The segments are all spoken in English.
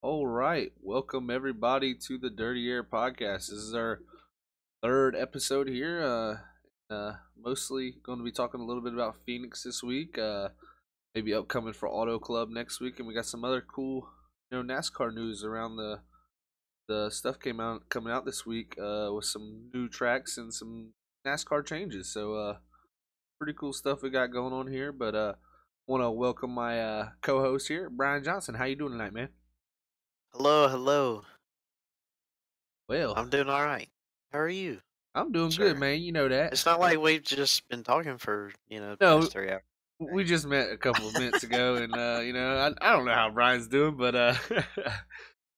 All right, welcome everybody to the Dirty Air podcast. This is our third episode here. Mostly going to be talking a little bit about Phoenix this week. Maybe upcoming for Auto Club next week, and we got some other cool, NASCAR news around the stuff came out coming out this week. With some new tracks and some NASCAR changes. So pretty cool stuff we got going on here. But want to welcome my co-host here, Brian Johnson. How you doing tonight, man? Hello, hello. Well, I'm doing all right. How are you, I'm doing good, sir? man. You know that. It's not like we've just been talking for, the No, past 3 hours, we right? just met a couple of minutes ago, and I don't know how Brian's doing, but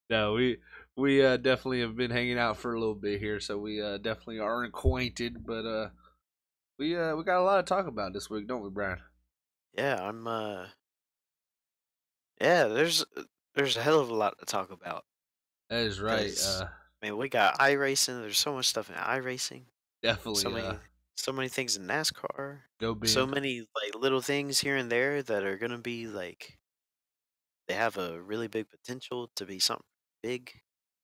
no, we definitely have been hanging out for a little bit here, so we definitely are acquainted. But we got a lot to talk about this week, don't we, Brian? Yeah, yeah, there's a hell of a lot to talk about That is right. because we got iRacing. There's so much stuff in iRacing. So Definitely many, so many things in NASCAR. go So Ben. many like little things here and there that are gonna be like they have a really big potential to be something big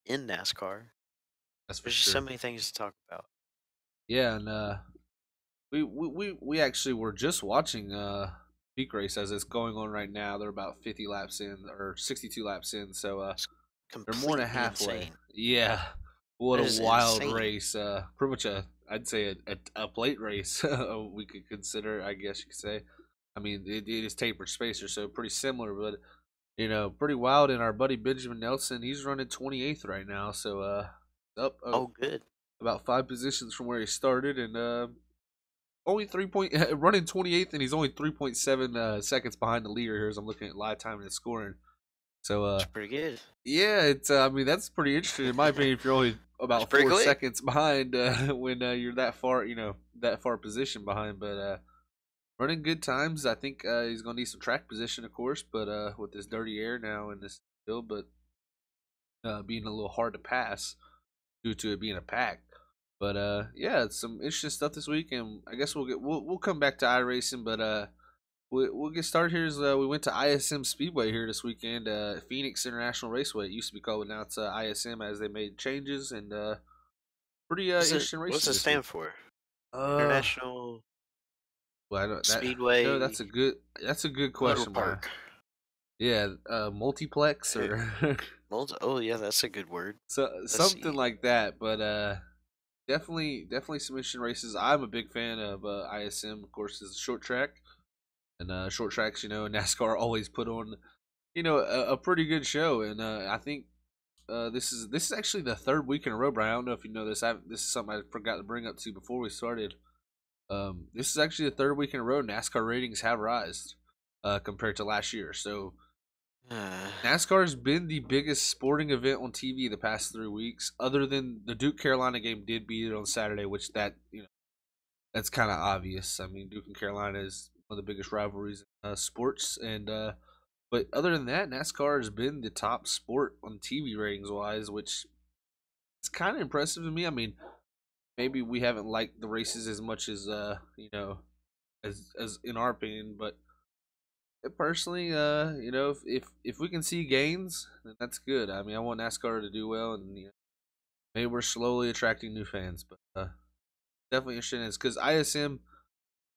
in NASCAR. That's for There's just so sure. many things to talk about. Yeah, and we actually were just watching peak race as it's going on right now. They're about 50 laps in or 62 laps in, so It's they're more than completely halfway. insane. Yeah, what That a is wild insane. race! Pretty much I'd say a plate race. We could consider, I guess you could say. I mean, it is tapered spacer, so pretty similar, but pretty wild. And our buddy Benjamin Nelson, he's running 28th right now, so up Oh, good. about 5 positions from where he started, and only 3 point running 28th, and he's only 3.7 seconds behind the leader here as I'm looking at live time and scoring. So It's pretty good. yeah, it's I mean that's pretty interesting in my opinion. If you're only It's about pretty four quick. seconds behind when you're that far, that far position behind, but running good times. I think he's gonna need some track position, of course, but with this dirty air now in this field, but being a little hard to pass due to it being a pack. But yeah, it's some interesting stuff this week, and I guess we'll come back to iRacing, but we'll get started here. As we went to ISM Speedway here this weekend, Phoenix International Raceway. It used to be called, but now it's ISM as they made changes, and pretty interesting What's races it this week. stand for? Uh, International well, I don't that. Speedway That's a good Motor question, Brian. Park. Yeah, multiplex Eh, or Oh yeah, that's a good word. Let's something see. like that, but definitely some interesting races. I'm a big fan of ISM, of course, is a short track. And short tracks, NASCAR always put on, a pretty good show. And I think this is actually the third week in a row, Brian. I don't know if you know this. This is something I forgot to bring up to you before we started. This is actually the third week in a row NASCAR ratings have risen compared to last year. So Uh, NASCAR has been the biggest sporting event on TV the past 3 weeks, other than the Duke Carolina game did beat it on Saturday, which that's kind of obvious. I mean, Duke and Carolina is one of the biggest rivalries in sports, and but other than that, NASCAR has been the top sport on TV ratings wise, which is kind of impressive to me. I mean, maybe we haven't liked the races as much as as in our opinion, but personally, if we can see gains, then that's good. I mean, I want NASCAR to do well, and maybe we're slowly attracting new fans, but definitely interesting. Is because ISM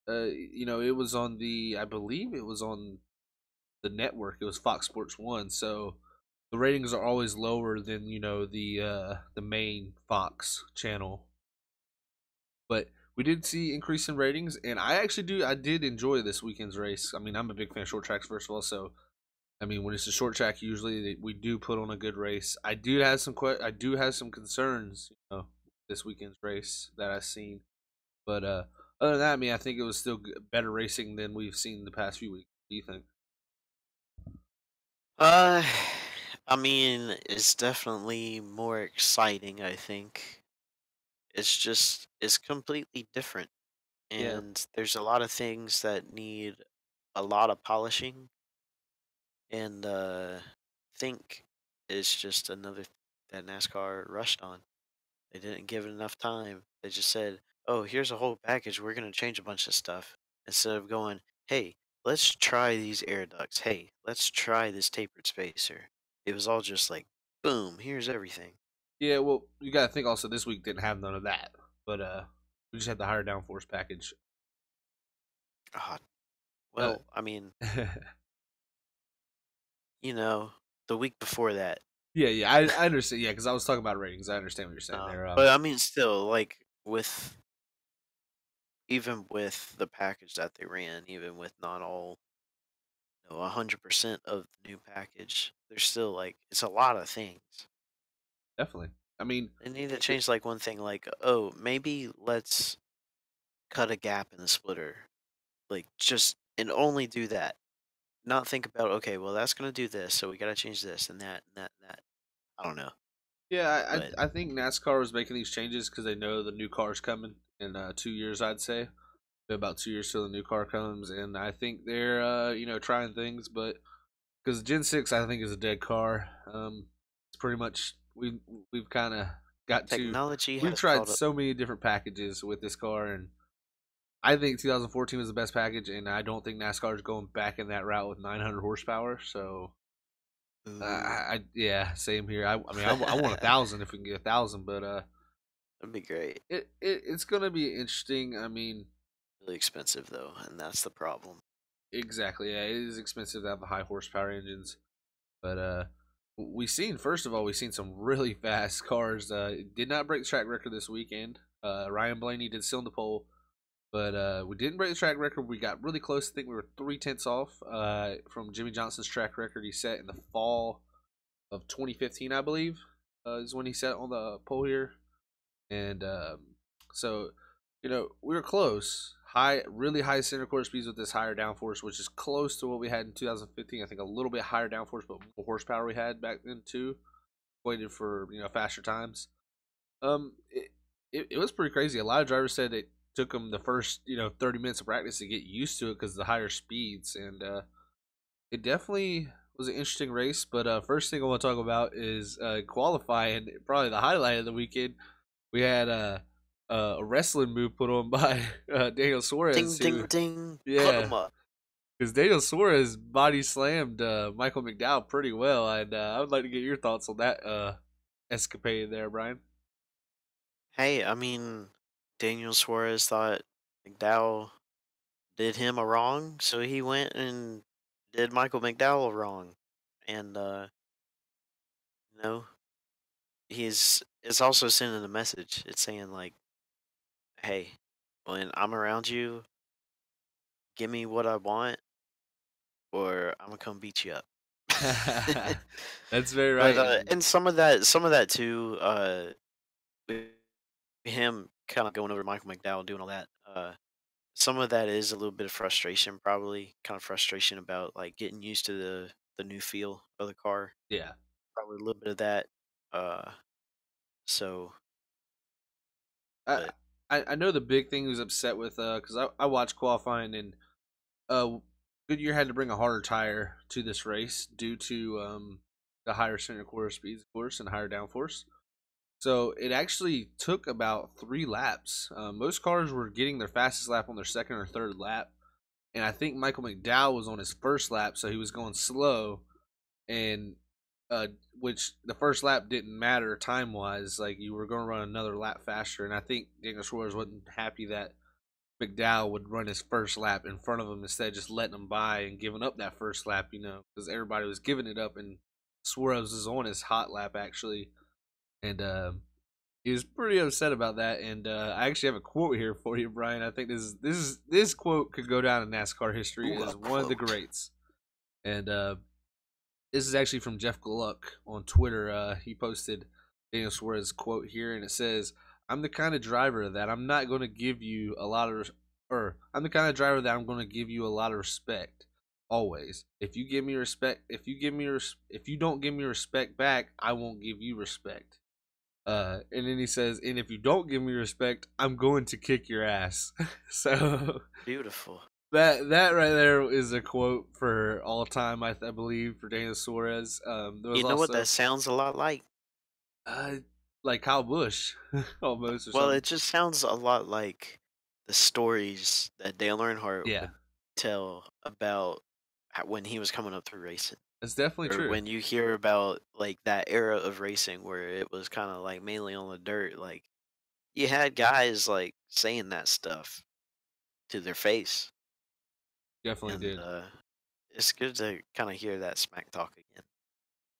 it was on I believe it was on the network. It was Fox Sports One, so the ratings are always lower than the main Fox channel. But we did see increase in ratings, and I did enjoy this weekend's race. I mean, I'm a big fan of short tracks first of all, so I mean when it's a short track, usually we do put on a good race. I do have some concerns, this weekend's race that I've seen. But other than that, I mean, I think it was still better racing than we've seen the past few weeks. What do you think? uh, it's definitely more exciting. I think it's completely different, Yeah, and there's a lot of things that need a lot of polishing, and think it's just another that NASCAR rushed on. They didn't give it enough time. They just said, "Oh, here's a whole package. We're gonna change a bunch of stuff." Instead of going, "Hey, let's try these air ducts. Hey, let's try this tapered spacer." It was all just like, boom, here's everything. Yeah, well, you got to think also this week didn't have none of that, but we just had the higher downforce package. Ah, Uh, well, I mean, you know, the week before that. yeah, yeah, I understand. Yeah, because I was talking about ratings. I understand what you're saying there. But I mean, still, like with even with the package that they ran, even with not all, 100% of the new package, there's still like it's a lot of things. Definitely. I mean, They need to it, change like one thing, like oh, maybe let's cut a gap in the splitter, like just and only do that. Not think about okay, well that's gonna do this, so we gotta change this and that and that and that. I don't know, yeah, but I think NASCAR was making these changes because they know the new car's coming in 2 years. I'd say about 2 years till the new car comes, and I think they're trying things, but because Gen 6 I think is a dead car. It's pretty much we've kind of got to technology we've has tried caught up. so many different packages with this car, and I think 2014 was the best package, and I don't think NASCAR is going back in that route with 900 horsepower. So Ooh, yeah, same here. I mean, I want 1,000 if we can get 1,000, but that'd be great. it's gonna be interesting. I mean, Really expensive though, and that's the problem. exactly. Yeah, it is expensive to have the high horsepower engines, but we seen first of all we seen some really fast cars. It did not break the track record this weekend. Ryan Blaney did still in the pole, but we didn't break the track record. We got really close. I think we were 3 tenths off from Jimmy Johnson's track record he set in the fall of 2015, I believe, is when he set on the pole here. And so, we were close. Really high center court speeds with this higher downforce, which is close to what we had in 2015. I think a little bit higher downforce, but more horsepower we had back then too. Waited for faster times. It was pretty crazy. A lot of drivers said it took them the first 30 minutes of practice to get used to it because of the higher speeds, and it definitely was an interesting race. But first thing I want to talk about is qualifying. Probably the highlight of the weekend. We had a wrestling move put on by Daniel Suarez, Ding who ding ding, put yeah, them up. because Daniel Suarez body slammed Michael McDowell pretty well, and I would like to get your thoughts on that escapade there, Brian. Hey, I mean, Daniel Suarez thought McDowell did him a wrong, so he went and did Michael McDowell a wrong, and you know, he's it's also sending a message. It's saying like, hey, when I'm around you, give me what I want, or I'm gonna come beat you up. That's very But right, and and some of that too, with him kind of going over Michael McDowell doing all that. Some of that is a little bit of frustration, probably kind of frustration about like getting used to the new feel of the car. yeah, Probably a little bit of that. Uh, so, I but I know the big thing he was upset with because I watched qualifying, and uh Goodyear had to bring a harder tire to this race due to the higher center core speeds, of course, and higher downforce. So it actually took about 3 laps. Most cars were getting their fastest lap on their second or third lap, and I think Michael McDowell was on his first lap, so he was going slow, and which the first lap didn't matter time wise. Like you were going to run another lap faster, and I think Daniel Suarez wasn't happy that McDowell would run his first lap in front of him instead of just letting him by and giving up that first lap. Because everybody was giving it up, and Suarez was on his hot lap actually, and he was pretty upset about that. And I actually have a quote here for you, Brian. I think this quote could go down in NASCAR history ooh, a as one of the quote. greats. And this is actually from Jeff Gluck on Twitter. He posted Daniel Suarez's quote here, and it says, "I'm the kind of driver that I'm not going to give you a lot of, or I'm the kind of driver that I'm going to give you a lot of respect. Always, if you give me respect, if you don't give me respect back, I won't give you respect." And then he says, "And if you don't give me respect, I'm going to kick your ass." So Beautiful. that right there is a quote for all time, I believe, for Daniel Suarez. There was You know what that also sounds a lot like? uh, like Kyle Busch, almost or Well, something. it just sounds a lot like the stories that Dale Earnhardt Yeah, would tell about when he was coming up through racing. That's definitely Or true. when you hear about like that era of racing where it was kind of like mainly on the dirt, like you had guys like saying that stuff to their face, Definitely and did. it's good to kind of hear that smack talk again.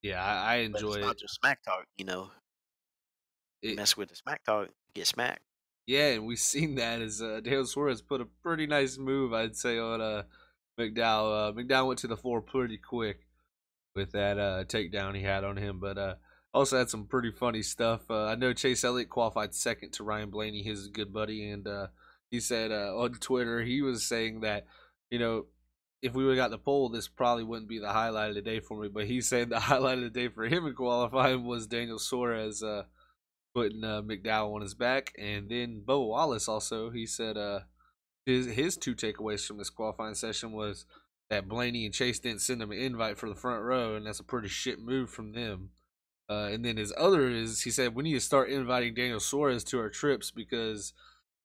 Yeah, I But enjoy it's it. not just smack talk, you know. You It mess with the smack talk, you get smacked. Yeah, and we've seen that as Daniel Suarez put a pretty nice move, I'd say, on McDowell. McDowell went to the floor pretty quick with that takedown he had on him, but also had some pretty funny stuff. I know Chase Elliott qualified second to Ryan Blaney, his good buddy, and he said on Twitter he was saying that you know if we would have got the pole, this probably wouldn't be the highlight of the day for me. But he said the highlight of the day for him in qualifying was Daniel Suarez putting McDowell on his back, and then Bo Wallace also he said his two takeaways from this qualifying session was that Blaney and Chase didn't send him an invite for the front row, and that's a pretty shit move from them. And then his other is he said we need to start inviting Daniel Suarez to our trips because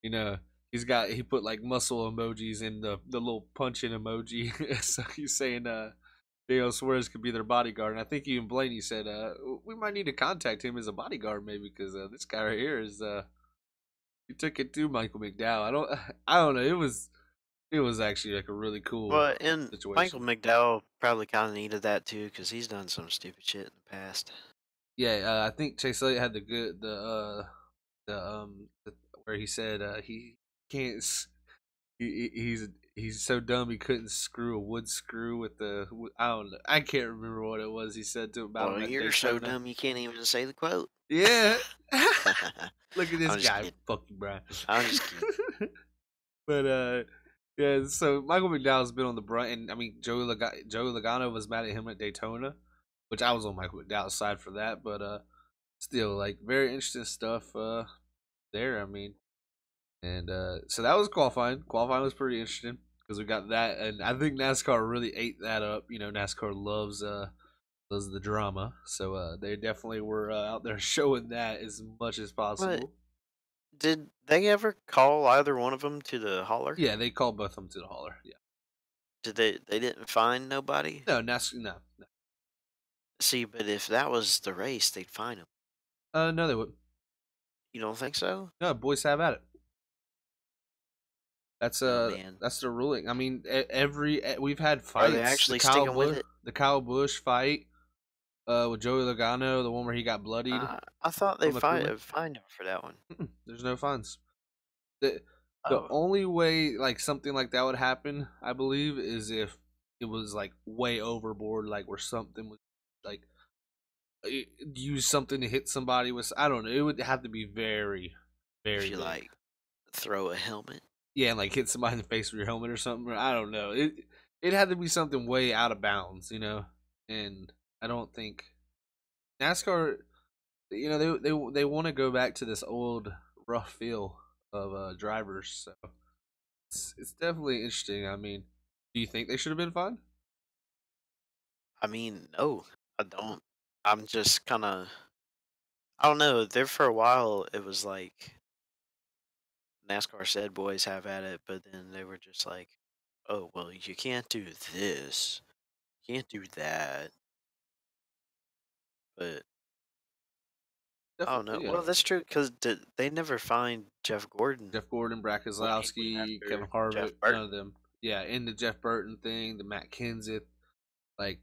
you know he put like muscle emojis in the little punching emoji. So he's saying Daniel Suarez could be their bodyguard, and I think even Blaney said we might need to contact him as a bodyguard maybe because this guy right here is he took it to Michael McDowell. I don't know. It was actually like a really cool Well, and Michael situation. McDowell probably kind of needed that too because he's done some stupid shit in the past. Yeah, I think Chase Elliott had the where he said he can't he's so dumb he couldn't screw a wood screw with I don't know, I can't remember what it was he said to about Well, him at you're so Daytona. dumb you can't even say the quote. Yeah. Look at this I'm just guy. kidding. Fuck you, Brian. I'm just kidding. But yeah. So Michael McDowell's been on the brunt, and I mean Joey Logano was mad at him at Daytona, which I was on Michael McDowell's side for that. But still, like very interesting stuff there. I mean, and so that was qualifying. Qualifying was pretty interesting because we got that, and I think NASCAR really ate that up. You know, NASCAR loves the drama, so they definitely were out there showing that as much as But possible. did they ever call either one of them to the holler? Yeah, they called both of them to the hauler. Yeah. Did they? They didn't find nobody. No, no, no. See, but if that was the race, they'd find him. No, they wouldn't. You don't think so? No, boys have at it. That's Oh man, that's the ruling. I mean, we've had are they fights. actually sticking with it? The Kyle Busch fight, with Joey Logano, the one where he got bloodied I thought they from the cooler. find him for that one. There's no fines. the The Oh, only way like something like that would happen, I believe, is if it was like way overboard, like where something was like use something to hit somebody with. I don't know. It would have to be very, if very you big. like throw a helmet. Yeah, and like hit somebody in the face with your helmet or something. I don't know. It had to be something way out of bounds, you know. And I don't think NASCAR. You know, they want to go back to this old rough feel of drivers. So it's definitely interesting. I mean, do you think they should have been fined? I mean, no, I don't. I'm just kind of, I don't know. There for a while, it was like NASCAR said boys have at it, but then they were just like, oh, well, you can't do this, you can't do that. But I don't know. Definitely, yeah. Well, that's true because they never find Jeff Gordon Jeff Gordon, Brad when he went Keselowski, after Kevin Jeff Harvick, none Burton. of them. Yeah, in the Jeff Burton thing, the Matt Kenseth, like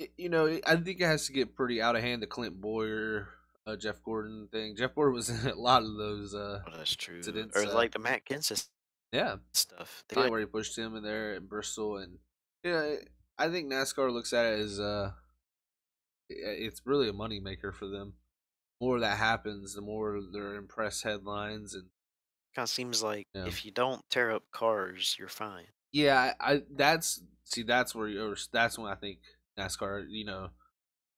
I think it has to get pretty out of hand. The Clint Boyer, Jeff Gordon thing. Jeff Gordon was in a lot of those Oh, that's true. incidents. Or like the Matt Kenseth Yeah, stuff. They yeah, find where he pushed him in there in Bristol, and yeah, I think NASCAR looks at it as it's really a money maker for them. The more that happens, the more they're in press headlines, and kind of seems like you know, if you don't tear up cars, you're fine. yeah, I that's see that's when I think NASCAR,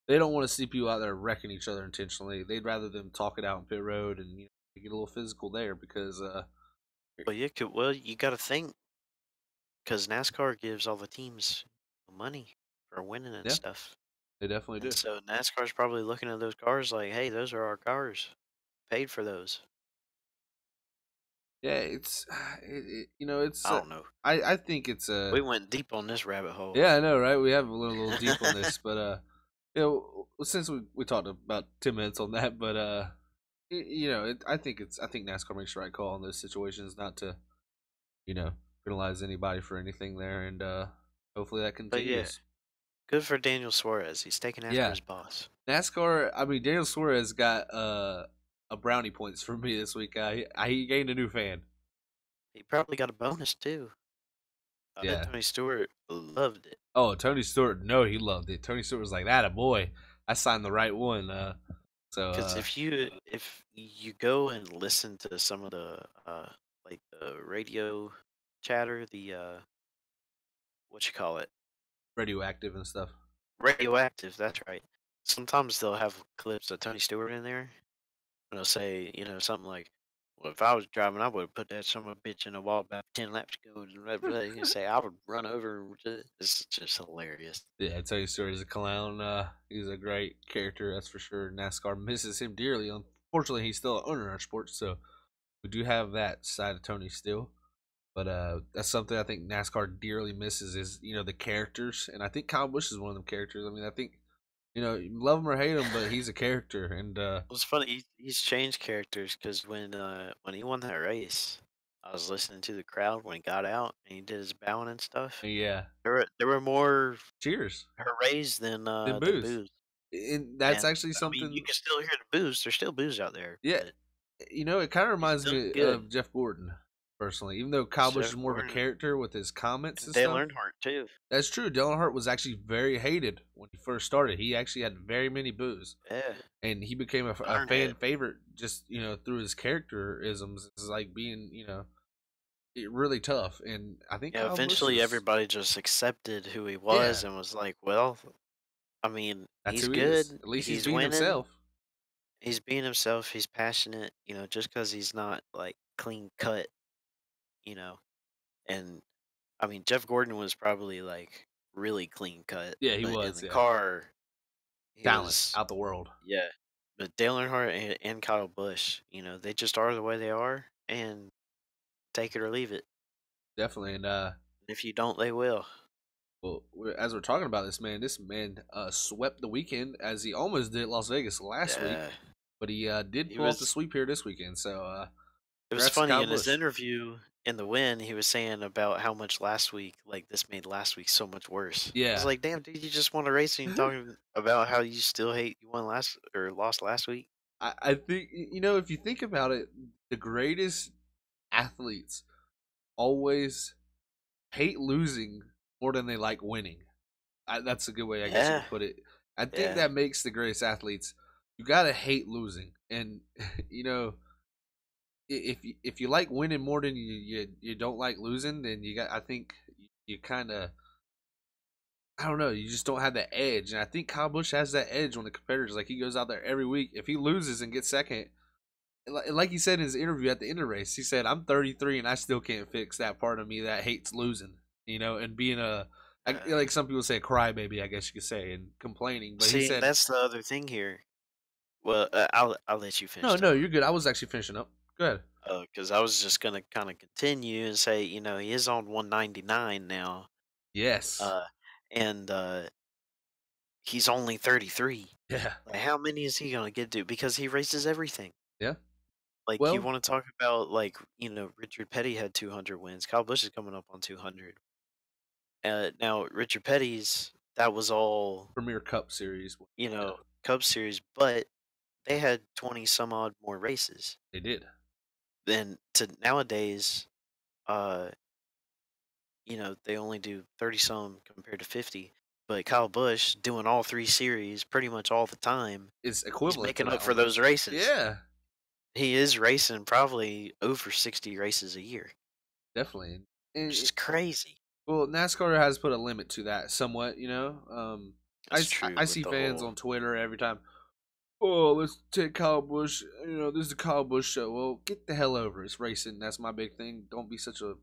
they don't want to see people out there wrecking each other intentionally. They'd rather them talk it out in pit road and get a little physical there because But you could, well, you got to think because NASCAR gives all the teams money for winning and yeah, stuff. they definitely And do. so NASCAR's probably looking at those cars like, hey, those are our cars. Paid for those. Yeah, it's you know, it's I don't know. I think it's We went deep on this rabbit hole. yeah, I know, right? We have a little deep on this, but you know, since we talked about 10 minutes on that, but you know, I think NASCAR makes the right call in those situations, not to you know penalize anybody for anything there, and hopefully that But yeah, continues. good for Daniel Suarez. He's taking after Yeah, his boss. NASCAR. I mean, Daniel Suarez got a brownie points for me this week. He gained a new fan. He probably got a bonus too. I bet Yeah. Tony Stewart loved it. Oh, Tony Stewart. No, he loved it. Tony Stewart was like, "That a boy. I signed the right one." So Because if you go and listen to some of the like the radio chatter, the what you call it, radioactive and stuff. radioactive. That's right. Sometimes they'll have clips of Tony Stewart in there, and they'll say something like, "Well, if I was driving, I would have put that son of a bitch in a wall about 10 laps ago." And blah, blah. You can say I would run over. It's just hilarious. Yeah, Tony Stewart is a clown. He's a great character, that's for sure. NASCAR misses him dearly. Unfortunately, he's still an owner in our sport, so we do have that side of Tony still. But that's something I think NASCAR dearly misses is the characters, and I think Kyle Busch is one of them characters. I mean, I think you love him or hate him, but he's a character, and It's funny. He's changed characters because when he won that race, I was listening to the crowd when he got out and he did his bowing and stuff. yeah, There were more cheers. hoorays Then than booze, boos. and that's And actually I mean, you something. can still hear the boos. There's still boos out there, Yeah, but it kind of he's reminds done me good. of Jeff Gordon personally. Even though Kyle It's Busch is Jeff more of a Gordon character with his comments and and Dale stuff. Earnhardt too. That's true. Dylan Hart was actually very hated when he first started. He actually had very many boos, Yeah, and he became a Ironhead. fan favorite just through his characterisms. It's like being really tough, and I think Yeah. Kyle Busch Eventually, is everybody just accepted who he yeah, was and was like, well, I mean, that's he's who he is. good. At least he's He's being winning. himself. He's being himself. He's passionate. Just because he's not like clean cut. You know, and I mean, Jeff Gordon was probably like really clean cut, Yeah, he but in was. the Yeah, car, he talent was out the world, yeah. But Dale Earnhardt and Kyle Busch, they just are the way they are, and take it or leave it. definitely. And If you don't, they will. well, as we're talking about this man swept the weekend as he almost did Las Vegas last week, Yeah, but he did he pull off the was. sweep here this weekend. So It was congrats to funny Kyle in his Busch. interview in the win. He was saying about how much last week, like this made last week so much worse. I was Yeah. like, damn, dude, you just won a race and you're talking about how you still hate you won last or lost last week. I think if you think about it, the greatest athletes always hate losing more than they like winning. That's a good way I guess you Yeah, could put it. I think yeah. that makes the greatest athletes. You gotta hate losing, and you know if you like winning more than you don't like losing, then you got. I think you kind of. I don't know. You just don't have that edge, and I think Kyle Busch has that edge when the competitors like he goes out there every week. If he loses and gets second, like he said in his interview at the end of the race, he said, "I'm 33 and I still can't fix that part of me that hates losing." And being Uh, like some people say, a crybaby, I guess you could say, and complaining. But he See, said, that's the other thing here. Well, I'll let you "No, finish no, talking. you're good. I was actually finishing up. Go ahead." Because I was just gonna kind of continue and say, he is on 199 now. Yes. Uh, and he's only 33. Yeah. Like, how many is he gonna get to? Because he races everything. Yeah. Like, you Well, want to talk about like Richard Petty had 200 wins. Kyle Busch is coming up on 200. Now Richard Petty's that was all Premier Cup Series. Yeah, Cubs series, but they had 20 some odd more races they did. than to nowadays. Uh, they only do 30 some compared to 50. But Kyle Busch doing all three series pretty much all the time. It's He's equivalent to making up that for those almost. races. Yeah, He is racing probably over 60 races a year, definitely. which And is crazy. well, NASCAR has put a limit to that somewhat. That's true I with see the fans whole on Twitter every time. oh, let's take Kyle Busch. You know, this is a Kyle Busch show. Well, get the hell over it. It's racing. That's my big thing. Don't be such a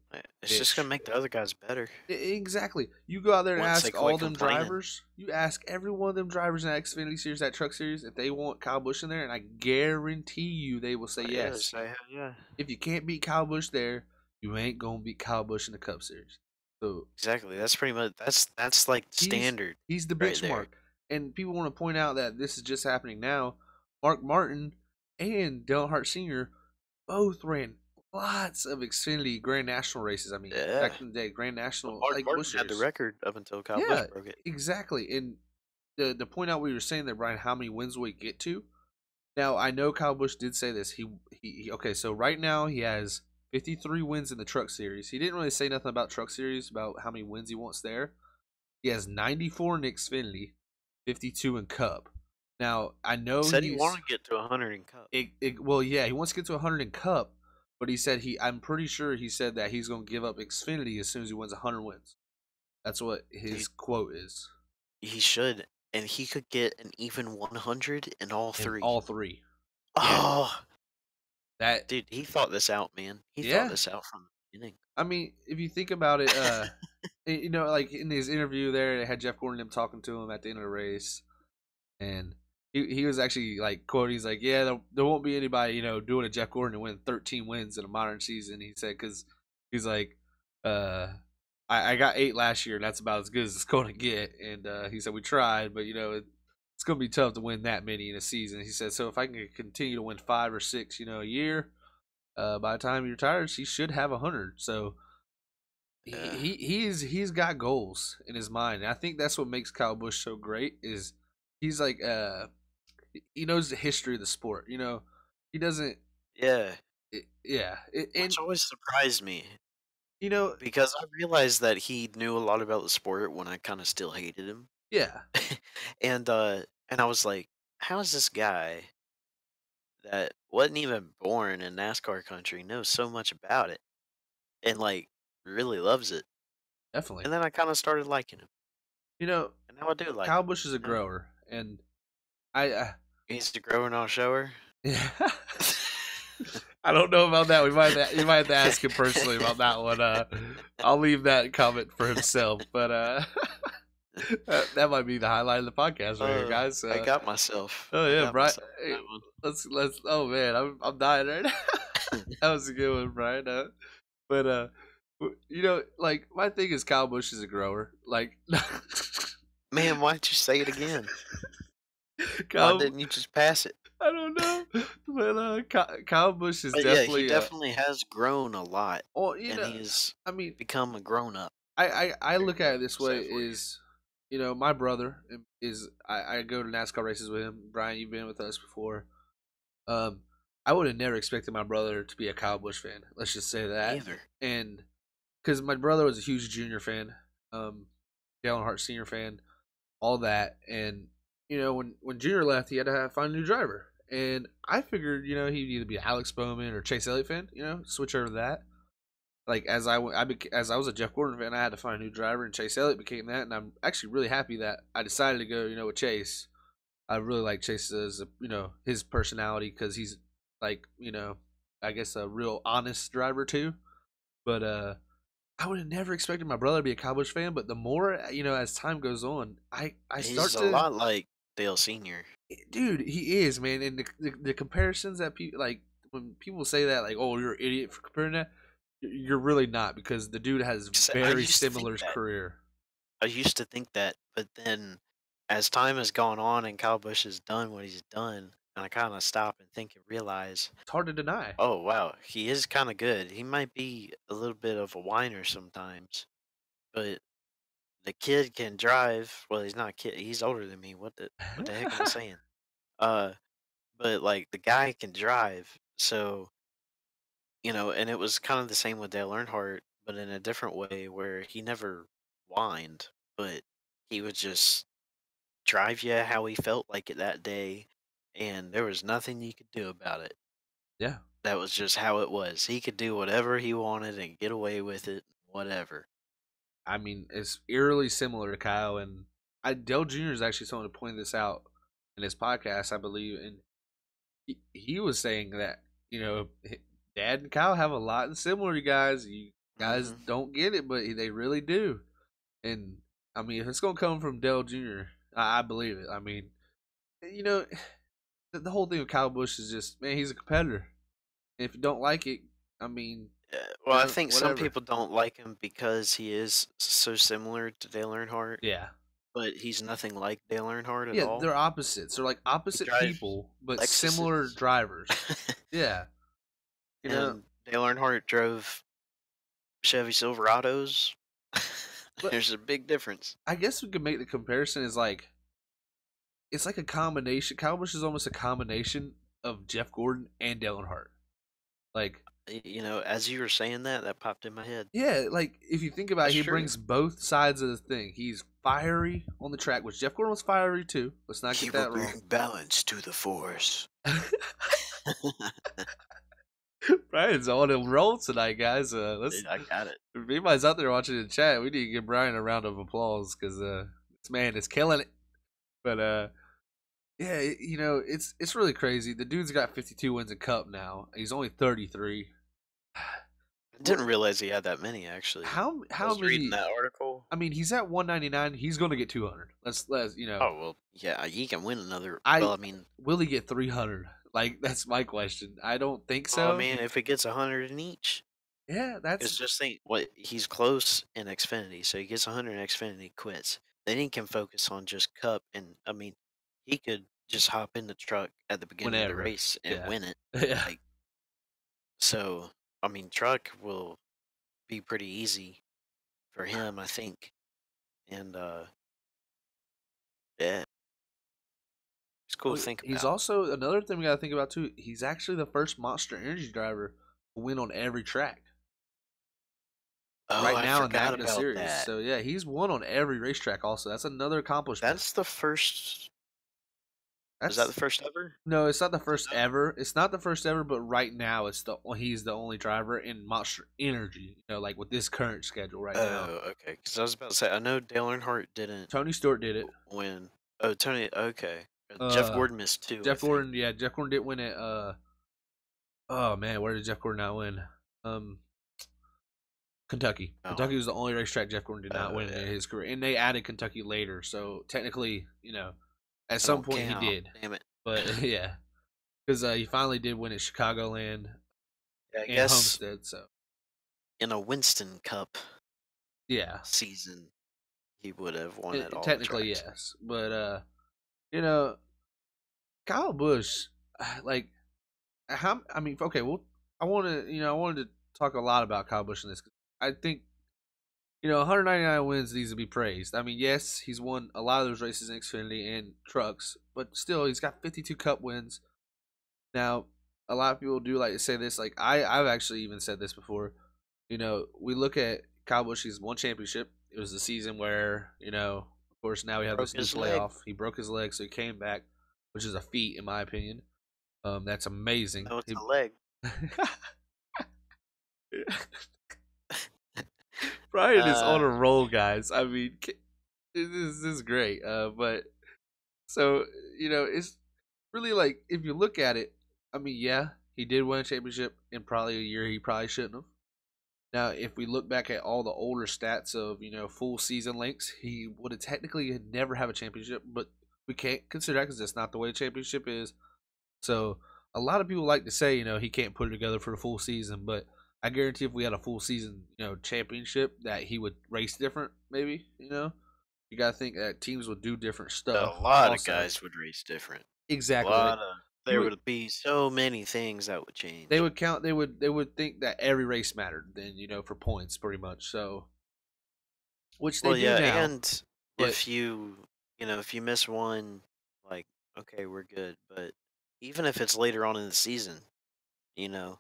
It's just gonna bitch. make the other guys better Exactly. You go out there and once they ask quit all them complaining. drivers. You ask every one of them drivers in that Xfinity Series, that Truck Series, if they want Kyle Busch in there, and I guarantee you they will say Yeah, yes. say yeah. If you can't beat Kyle Busch there, you ain't gonna beat Kyle Busch in the Cup Series. So Exactly. That's pretty much that's like he's standard he's the right there. benchmark. And people want to point out that this is just happening now. Mark Martin and Dale Hart Sr. both ran lots of Xfinity Grand National races. I mean, Yeah. back in the day, Grand Well, National Mark like Busch Martin had the Series. record up until Kyle Busch Yeah, broke it. exactly. And the point out what you were saying there, Brian, how many wins will he get to? Now I know Kyle Busch did say this. Okay. So right now he has 53 wins in the Truck Series. He didn't really say nothing about Truck Series about how many wins he wants there. He has 94 in Xfinity, 52 in Cup. Now I He know said he he's wanted to get to 100 in Cup. well, yeah, he wants to get to 100 in Cup, but he said I'm pretty sure he said that he's going to give up Xfinity as soon as he wins 100 wins. That's what He, his quote is. he should, and he could get an even 100 in all In three. all three. Yeah. Oh, That dude, he thought this out, man. He thought yeah. this out from the beginning. I mean, if you think about it, you know, like in his interview there, they had Jeff Gordon him talking to him at the end of the race, and he was actually like quoting, he's like, yeah, there won't be anybody, you know, doing a Jeff Gordon to win 13 wins in a modern season. He said because he's like, uh, I got 8 last year, and that's about as good as it's going to get. And he said we tried, but you know, it's going to be tough to win that many in a season. He said so if I can continue to win 5 or 6, you know, a year. By the time he retires, he should have 100. So Yeah, he's got goals in his mind. And I think that's what makes Kyle Busch so great is he's like he knows the history of the sport. You know, he doesn't. yeah. Yeah, and Which always surprised me you know, because I realized that he knew a lot about the sport when I kind of still hated him, yeah, and I was like, how is this guy that wasn't even born in NASCAR country knows so much about it and like really loves it? definitely. And then I kind of started liking him, You know, and now I do like Kyle him. Busch is a You know, grower, and I he's the grower, not shower. yeah. I don't know about that. You might have to ask him personally about that one. I'll leave that comment for himself. But that might be the highlight of the podcast right here, guys. I got myself. Oh I yeah, got Brian. myself on Hey, that one. let's. Oh man, I'm dying right now. That was a good one, Brian. But you know, like my thing is Kyle Busch is a grower. Like Man, why didn't you say it again? Why Kyle, didn't you just pass it? I don't know, but Kyle Busch is But yeah, he definitely definitely has grown a lot, oh, you and know, he's I mean, become a grown up. I look at it this way Say for you. is, you know, my brother is I go to NASCAR races with him. Brian, you've been with us before. Um, I would have never expected my brother to be a Kyle Busch fan. Let's just say Me that, either. and because my brother was a huge Junior fan, Dale Hart Senior fan, all that, and you know when Junior left, he had to find a new driver, and I figured you know he'd either be an Alex Bowman or Chase Elliott fan, you know, switch over to that. Like as I was a Jeff Gordon fan, I had to find a new driver, and Chase Elliott became that, and I'm actually really happy that I decided to go, you know, with Chase. I really like Chase as you know his personality because he's like you know I guess a real honest driver too. But I would have never expected my brother to be a Cowboys fan. But the more you know, as time goes on, I He's start a to lot like Dale Senior. dude, he is man, and the comparisons that people like when people say that like oh you're an idiot for comparing that, you're really not because the dude has 'Cause I very used to think similar that. career. I used to think that, but then as time has gone on and Kyle Busch has done what he's done, and I kind of stop and think and realize, It's hard to deny. oh wow, he is kind of good. He might be a little bit of a whiner sometimes, but the kid can drive. Well, he's not a kid. He's older than me. What the heck am I saying? Uh, but like the guy can drive. So, and it was kind of the same with Dale Earnhardt, but in a different way where he never whined, but he would just drive you how he felt like it that day, and there was nothing you could do about it. Yeah, That was just how it was. He could do whatever he wanted and get away with it, whatever. I mean it's eerily similar to Kyle and Dale Jr. is actually someone who pointed this out in his podcast, I believe, and he was saying that Dad and Kyle have a lot in similar. You guys, Hmm. don't get it, but they really do. And I mean, if it's gonna come from Dale Jr., I believe it. I mean, you know, the whole thing with Kyle Busch is just, man, he's a competitor. And if you don't like it, I mean, Well, I think some whatever. people don't like him because he is so similar to Dale Earnhardt, Yeah, but he's nothing like Dale Earnhardt at yeah, all. they're opposites. They're like He opposite drives people, but similar Lexuses. drivers. Yeah, you know. And Dale Earnhardt drove Chevy Silverados. But There's a big difference. I guess we could make the comparison is like it's like a combination. Kyle Busch is almost a combination of Jeff Gordon and Dale Earnhardt. Like, You know, as you were saying that, that popped in my head. yeah, like if you think about it, That's he true. brings both sides of the thing. He's fiery on the track, which Jeff Gordon was fiery too. Let's not He get will that wrong. bring balance to the force. Brian's on a roll tonight, guys. Let's Dude, I got it. if anybody's out there watching the chat, we need to give Brian a round of applause because this man is killing it. But yeah, it's really crazy. The dude's got 52 wins in Cup now. He's only 33. I didn't realize he had that many, actually. I How was reading many? that article. I mean, he's at 199. He's going to get 200. Let's Oh, well, yeah, he can win another. I Well, I mean, will he get 300? Like that's my question. I don't think well, I so. mean, if it gets 100 in each, Yeah, that's because just think, what he's close in Xfinity, so he gets 100 in Xfinity, quits. Then he can focus on just Cup, and I mean, he could just hop in the truck at the beginning of the whenever. race and Yeah, win it. yeah. Like, so, I mean, truck will be pretty easy for him, I think. And yeah, it's cool to Well, think he's about. also another thing we got to think about too. He's actually the first Monster Energy driver to win on every track Oh, right I now in the forgot ACTA about series. that. So yeah, he's won on every racetrack. Also, that's another accomplishment. That's the first. Was that the That's first ever? no, it's not the Do you first know? ever. It's not the first ever, but right now he's the only driver in Monster Energy. Like with this current schedule right now. Oh, okay. Because I was about to say, I know Dale Earnhardt didn't Tony Stewart did it. win. Oh, Tony. Okay. Jeff Uh, Gordon missed two, I Jeff think. Gordon, yeah, Jeff Gordon did win it. Oh man, where did Jeff Gordon not win? Um, Kentucky. Oh, Kentucky was the only racetrack Jeff Gordon did not win in yeah. his career, and they added Kentucky later. So technically, at I some don't point he count. did, Damn it. but yeah, because he finally did win at Chicagoland Yeah, I and guess Homestead. So in a Winston Cup yeah, season, he would have won at all the technically tracks. yes, but you know, Kyle Busch, like how I mean, okay, well, I wanted to talk a lot about Kyle Busch in this. I think 199 wins needs to be praised. I mean, yes, he's won a lot of those races in Xfinity and trucks, but still, he's got 52 Cup wins. Now, a lot of people do like to say this. Like I've actually even said this before. We look at Kyle Busch. He's won championship. It was the season where of course, now we have Broke this new his leg. playoff. He broke his leg, so he came back, which is a feat in my opinion. That's amazing. No, it's a leg. Brian is on Uh, a roll, guys. I mean, this is great. But so it's really like if you look at it, I mean, yeah, he did win a championship in probably a year he probably shouldn't have. Now, if we look back at all the older stats of full season lengths, he would have technically never have a championship, but we can't consider that because that's not the way a championship is. So a lot of people like to say he can't put it together for the full season, but I guarantee if we had a full season championship that he would race different. Maybe you got to think that teams would do different a stuff. lot of Also, guys would race different. A exactly. lot of You there would would be so many things that would they change. would count. They would think that every race mattered. Then for points, pretty much. So which they Well, do yeah, now, and but if if you miss one, like, okay, we're good. But even if it's later on in the season, you know,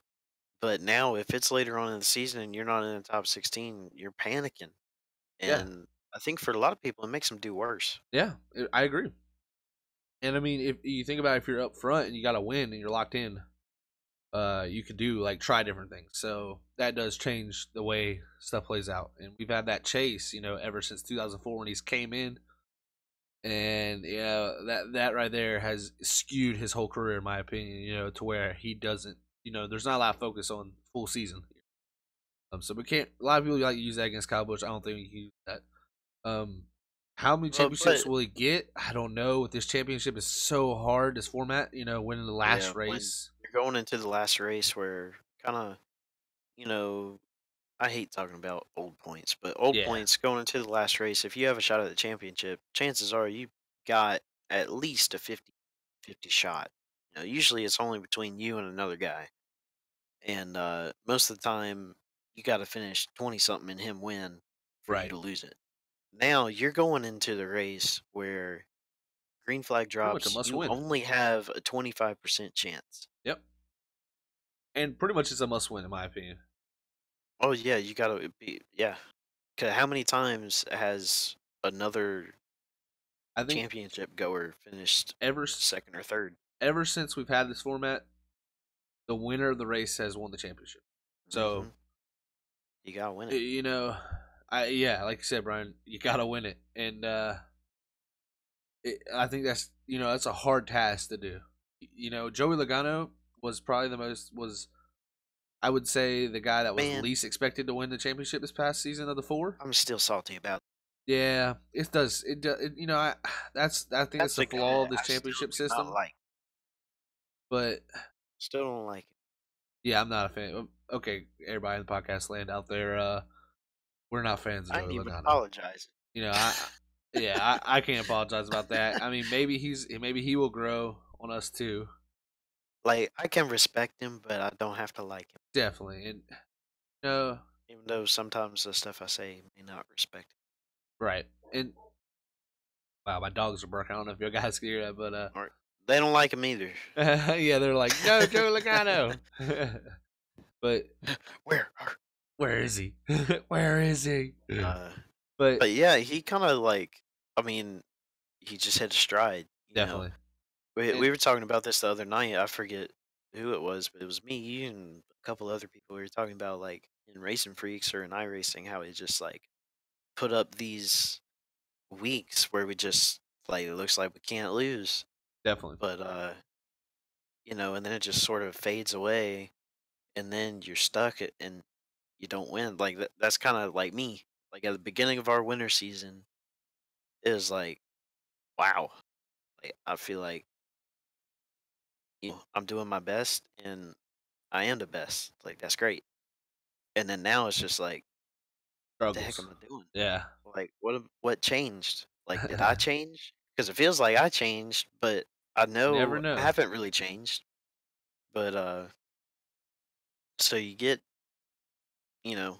but now if it's later on in the season and you're not in the top 16, you're panicking. yeah, And I think for a lot of people, it makes them do worse. yeah, I agree. And I mean, if you think about it, if you're up front and you got to win and you're locked in, you could do like try different things. So that does change the way stuff plays out. And we've had that chase, ever since 2004 when he's came in. And yeah, that right there has skewed his whole career, in my opinion. To where he doesn't. There's not a lot of focus on full season. So we can't. A lot of people like to use that against Kyle Busch. I don't think we can use that. Um, how many championships But will he get? I don't know. With this championship is so hard. This format, winning the yeah, last when race. you're going into the last race, where kind of you know I hate talking about old points, but old Yeah, points going into the last race, if you have a shot at the championship, chances are you got at least a 50-50 shot. Usually it's only between you and another guy. And most of the time, you got to finish 20 something and him win for you right. to lose it. Now you're going into the race where green flag Pretty much a drops, must you win. only have a 25% chance. Yep, and pretty much it's a must win in my opinion. Oh, yeah, you got to be, yeah. 'Cause how many times has another I think championship goer finished ever second or third? ever since we've had this format, the winner of the race has won the championship. So Hmm. You got to win it. you know, yeah, like you said, Brian, you gotta win it, and I think that's a hard task to do. Joey Logano was probably the most was I would say the guy that was Man, least expected to win the championship this past season of the four. I'm still salty about it. Yeah, it does. It, I think it's That's the a guy flaw of this I still championship do not system. like. But Still don't like it. yeah, I'm not a fan. Okay, everybody in the podcast land out there, we're not fans of I ain't Joey even Logano. apologizing. Yeah, I can't apologize about that. I mean, maybe he will grow on us too. Like, I can respect him, but I don't have to like him. Definitely, and no, Even though sometimes the stuff I say may not respect right, and wow, my dogs are barking. I don't know if you guys can hear that, but him. Or they don't like him either. yeah, they're like, no, Joey Logano. But Where are where is he? Where is he? uh But but yeah, he kinda like I mean, he just hit a stride. definitely, and We were talking about this the other night. I forget who it was, but it was me, you, and a couple other people. We were talking about like in Racing Freaks or in iRacing how he just like put up these weeks where we just like it looks like we can't lose. definitely, But and then it just sort of fades away and then you're stuck and you don't win. Like that's kind of like me. Like at the beginning of our winter season, it was like, wow. Like I feel like I'm doing my best and I am the best. Like that's great. And then now it's just like, what the heck struggles. am I doing? Yeah, Like what changed? Like did I change? Because it feels like I changed, but I you never know I know, haven't really changed. But so you get, you know,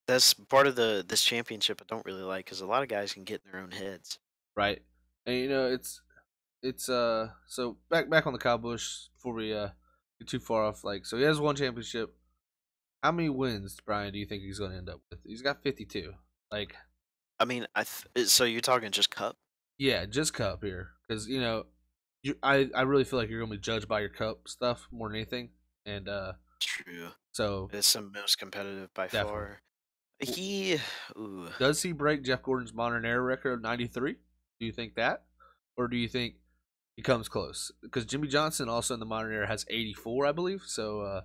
that's part of this championship I don't really like because a lot of guys can get in their own heads. right? And it's so back on the Kyle Busch before we get too far off. Like, so he has one championship. How many wins, Brian, do you think he's going to end up with? He's got 52. Like, I mean, so you're talking just cup? yeah, just Cup here, because I really feel like you're going to be judged by your Cup stuff more than anything, and True. so It's the most competitive by definitely. far. He, ooh, Does he break Jeff Gordon's modern era record of 93? Do you think that, or do you think he comes close? Because Jimmy Johnson also in the modern era has 84, I believe. So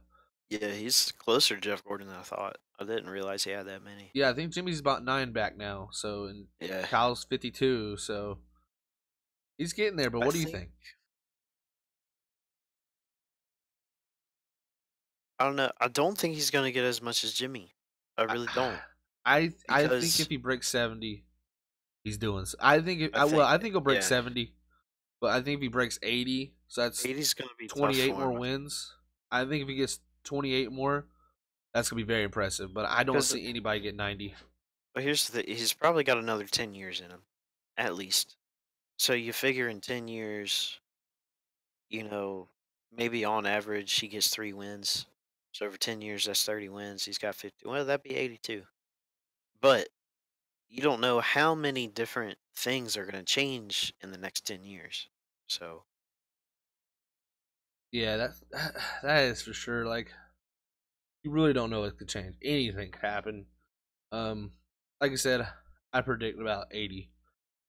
yeah, he's closer to Jeff Gordon than I thought. I didn't realize he had that many. yeah, I think Jimmy's about 9 back now. So and Yeah, Kyle's 52. So he's getting there. But I what do you think think? I don't know. I don't think he's gonna get as much as Jimmy. I I really don't I think if because he breaks 70, he's doing. I think I think I think he'll break yeah, 70. But I think if he breaks 80, so that's 80's gonna be tough 28 for more him. wins. I think if he gets 28 more, that's gonna be very impressive. But I don't Because see anybody get 90. but here's he's probably got another 10 years in him, at least. So you figure in 10 years, you know, maybe on average he gets 3 wins. So over 10 years, that's 30 wins. He's got 50. Well, that'd be 82. But you don't know how many different things are going to change in the next 10 years. So, Yeah, that is for sure. Like you really don't know what could change. Anything could happen. Um, like I said, I predict about 80.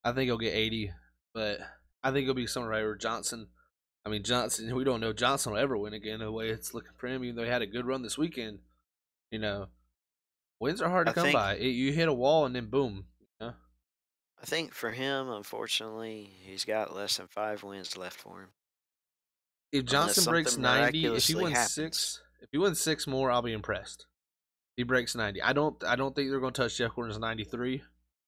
I think he'll get 80, but I think it'll be somewhere right where Johnson. I mean, Johnson. We don't know if Johnson will ever win again. The way it's looking for him, even though he had a good run this weekend. You know, wins are hard to I come think by. You hit a wall and then boom. I think for him, unfortunately, he's got less than 5 wins left for him. If Unless Johnson breaks something 90, miraculously happens. if he wins six more, I'll be impressed. If he breaks 90. I don't think they're going to touch Jeff Gordon's 93. I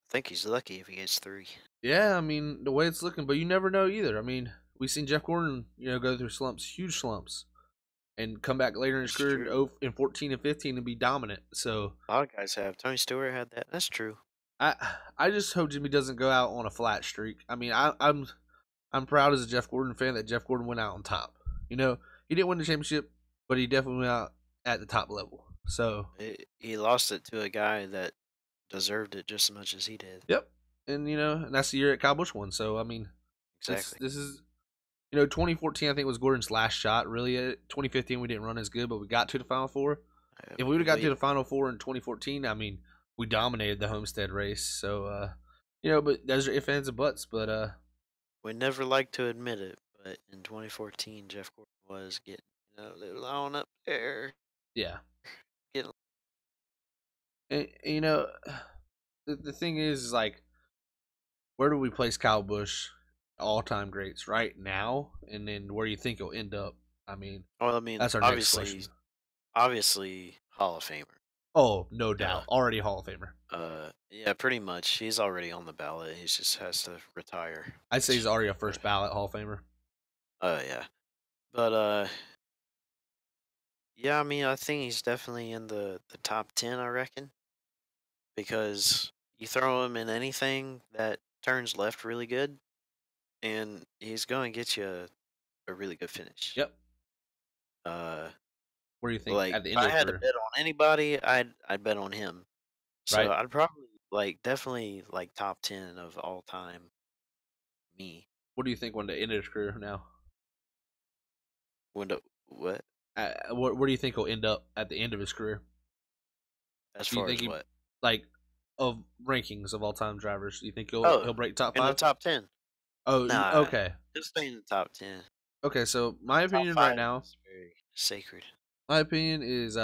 think he's lucky if he gets 3. Yeah, I mean the way it's looking, but you never know either. I mean, we've seen Jeff Gordon, go through slumps, huge slumps, and come back later in his That's career true. in 14 and 15 and be dominant. So A lot of guys have. Tony Stewart had that. That's true. I I just hope Jimmy doesn't go out on a flat streak. I mean, I'm proud as a Jeff Gordon fan that Jeff Gordon went out on top. He didn't win the championship, but he definitely went out at the top level. So He lost it to a guy that deserved it just as much as he did. yep, and and that's the year at Kyle Busch won. So I mean, Exactly. this is 2014 I think was Gordon's last shot. Really, 2015 we didn't run as good, but we got to the Final Four. If we would have got to the Final Four in 2014, I mean, we dominated the Homestead race. So but those are if ands and buts. But we never like to admit it, but in 2014, Jeff Gordon was getting a little on up there. yeah, Getting and the thing is like, where do we place Kyle Busch? All time greats right now, and then where do you think he'll end up? I mean, well, I mean, that's our next question. obviously Hall of Famer. Oh, no Uh, doubt, already Hall of Famer. yeah, pretty much. He's already on the ballot. He just has to retire. I'd say he's Which, already a first ballot Hall of Famer. yeah, but yeah. I mean, I think he's definitely in the top 10. I reckon because you throw him in anything that turns left really good, and he's going to get you a really good finish. Yep. Uh, Where do you think like at the if end I of the had to career? bet on anybody, I'd bet on him. So Right. I'd probably like definitely like top 10 of all time. Me. What do you think when the end of his career now? When the, what? Where do you think he'll end up at the end of his career? As Do you far think as he what? like of rankings of all time drivers? Do you think Oh, he'll break top in the five? top 10. Oh, Nah, okay. he'll stay in the top 10. Okay. So my Top opinion right 5 now, is very sacred. my opinion is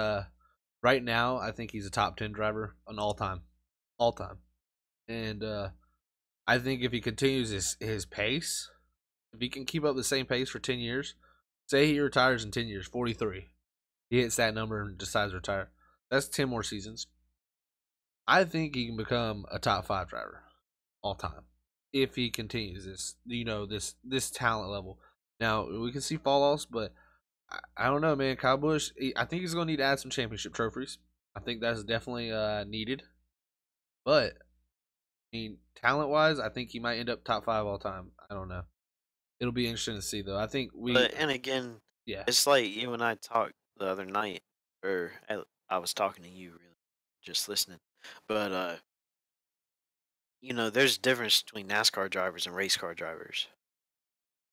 right now I think he's a top 10 driver on all time, and I think if he continues his pace, if he can keep up the same pace for 10 years, say he retires in 10 years, 43, he hits that number and decides to retire. That's 10 more seasons. I think he can become a top five driver all time if he continues this talent level. Now we can see fall offs, but I don't know, man. Kyle Busch, I think he's going to need to add some championship trophies. I think that's definitely needed. But I mean, talent wise, I think he might end up top five all time. I don't know. It'll be interesting to see, though. I think But and again, yeah, it's like you and I talked the other night, or I was talking to you, really, just listening. But there's a difference between NASCAR drivers and race car drivers.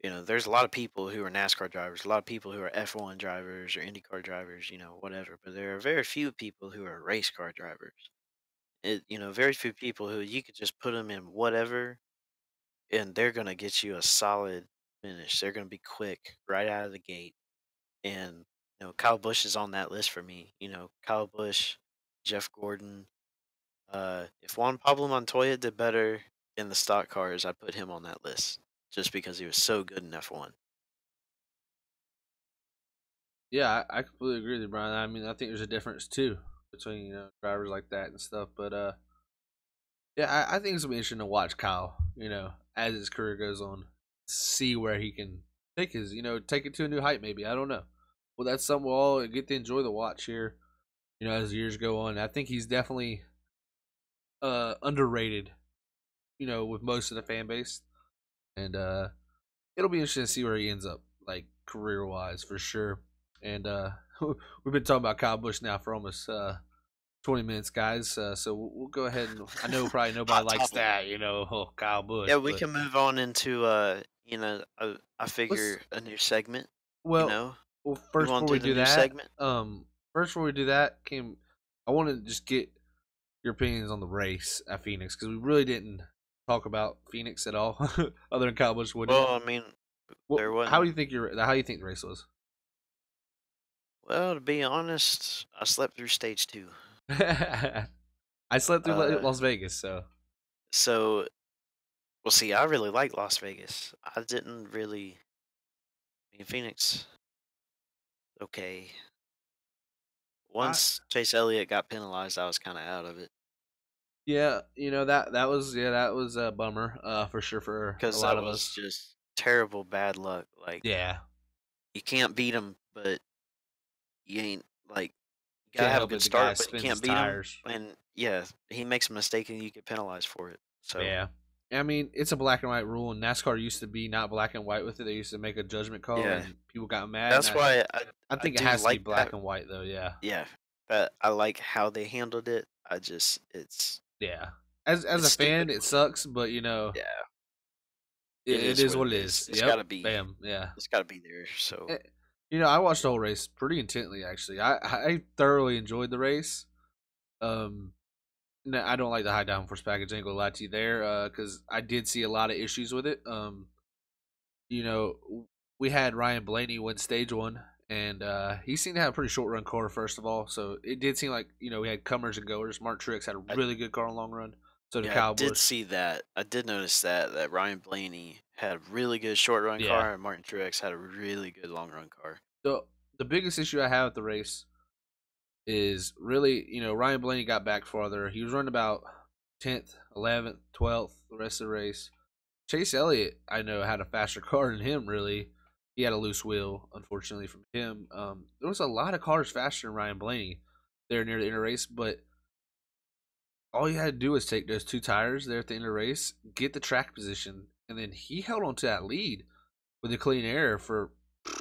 There's a lot of people who are NASCAR drivers, a lot of people who are F1 drivers or IndyCar drivers, whatever. But there are very few people who are race car drivers. Very few people who you could just put them in whatever, and they're gonna get you a solid finish. They're gonna be quick right out of the gate. And Kyle Busch is on that list for me. Kyle Busch, Jeff Gordon. If Juan Pablo Montoya did better in the stock cars, I put him on that list just because he was so good in F1. yeah, I completely agree with you, Brian. I mean, I think there's a difference too between drivers like that and stuff. But yeah, I think it's gonna be interesting to watch Kyle. As his career goes on, see where he can take his, take it to a new height. Maybe I don't know. Well, that's something we'll all get to enjoy the watch here. As the years go on, I think he's definitely underrated. With most of the fan base, and it'll be interesting to see where he ends up, like career wise, for sure. And we've been talking about Kyle Busch now for almost 20 minutes, guys. So we'll go ahead and I know probably nobody Hot likes topic. that, Kyle Busch, Yeah, we but can move on into I let's figure a new segment. You well, know, first move on before we to the do new that, segment. I want to just get your opinions on the race at Phoenix because we really didn't. talk about Phoenix at all, other than Kyle Busch winning? Well, I mean, What? there How do you wasn't. think your How do you think the race was? Well, to be honest, I slept through stage two. I slept through Uh, Las Vegas, so so well, see, I really like Las Vegas. I didn't really. I mean, Phoenix, okay. I Once Chase Elliott got penalized, I was kind of out of it yeah, that was a bummer, for sure for a because lot that of was us. just terrible bad luck. Like Yeah, you can't beat him, but you ain't like you gotta can't have a help good it. The guy start, but you spins his can't beat him. tires. And yeah, he makes a mistake and you get penalized for it. So Yeah. I mean, it's a black and white rule, and NASCAR used to be not black and white with it. They used to make a judgment call, yeah, and people got mad. And that's why I I I think it do has to be like black that. and white, though. Yeah, Yeah, that I like how they handled it. I just yeah. As it's a fan, stupid. it sucks, but Yeah, it it is is what what it it is. is. Yep. Bam. It's gotta be there. So Eh, I watched the whole race pretty intently. Actually, I thoroughly enjoyed the race. Um, no, I don't like the high downforce package. I ain't gonna lie to you there, because I did see a lot of issues with it. You know, we had Ryan Blaney win stage one, and he seemed to have a pretty short run car, first of all. So it did seem like, we had comers and goers. Mark Truex had a I really good car in long run. So did yeah, I Kyle did Busch. see that. I did notice that Ryan Blaney had a really good short run Yeah. car, and Martin Truex had a really good long run car. The biggest issue I have with the race is really, Ryan Blaney got back farther. He was running about 10th, 11th, 12th the rest of the race. Chase Elliott, I know, had a faster car than him, really. He had a loose wheel, unfortunately, from him. There was a lot of cars faster than Ryan Blaney there near the end of the race, but all you had to do was take those two tires there at the end of the race, get the track position, and then he held on to that lead with a clean air for, I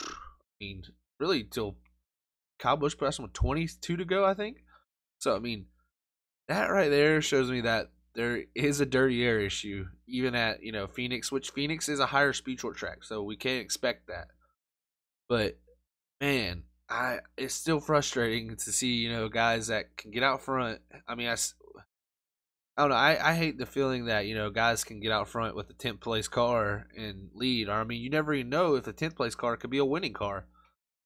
mean, really till Kyle Busch passed him with 22 to go, I think. So, I mean, that right there shows me that there is a dirty air issue, even at, Phoenix, which Phoenix is a higher speed short track, so we can't expect that. But man, I it's still frustrating to see, guys that can get out front. I mean, I don't know. I hate the feeling that, guys can get out front with the 10th place car and lead. Or I mean, you never even know if the 10th place car could be a winning car.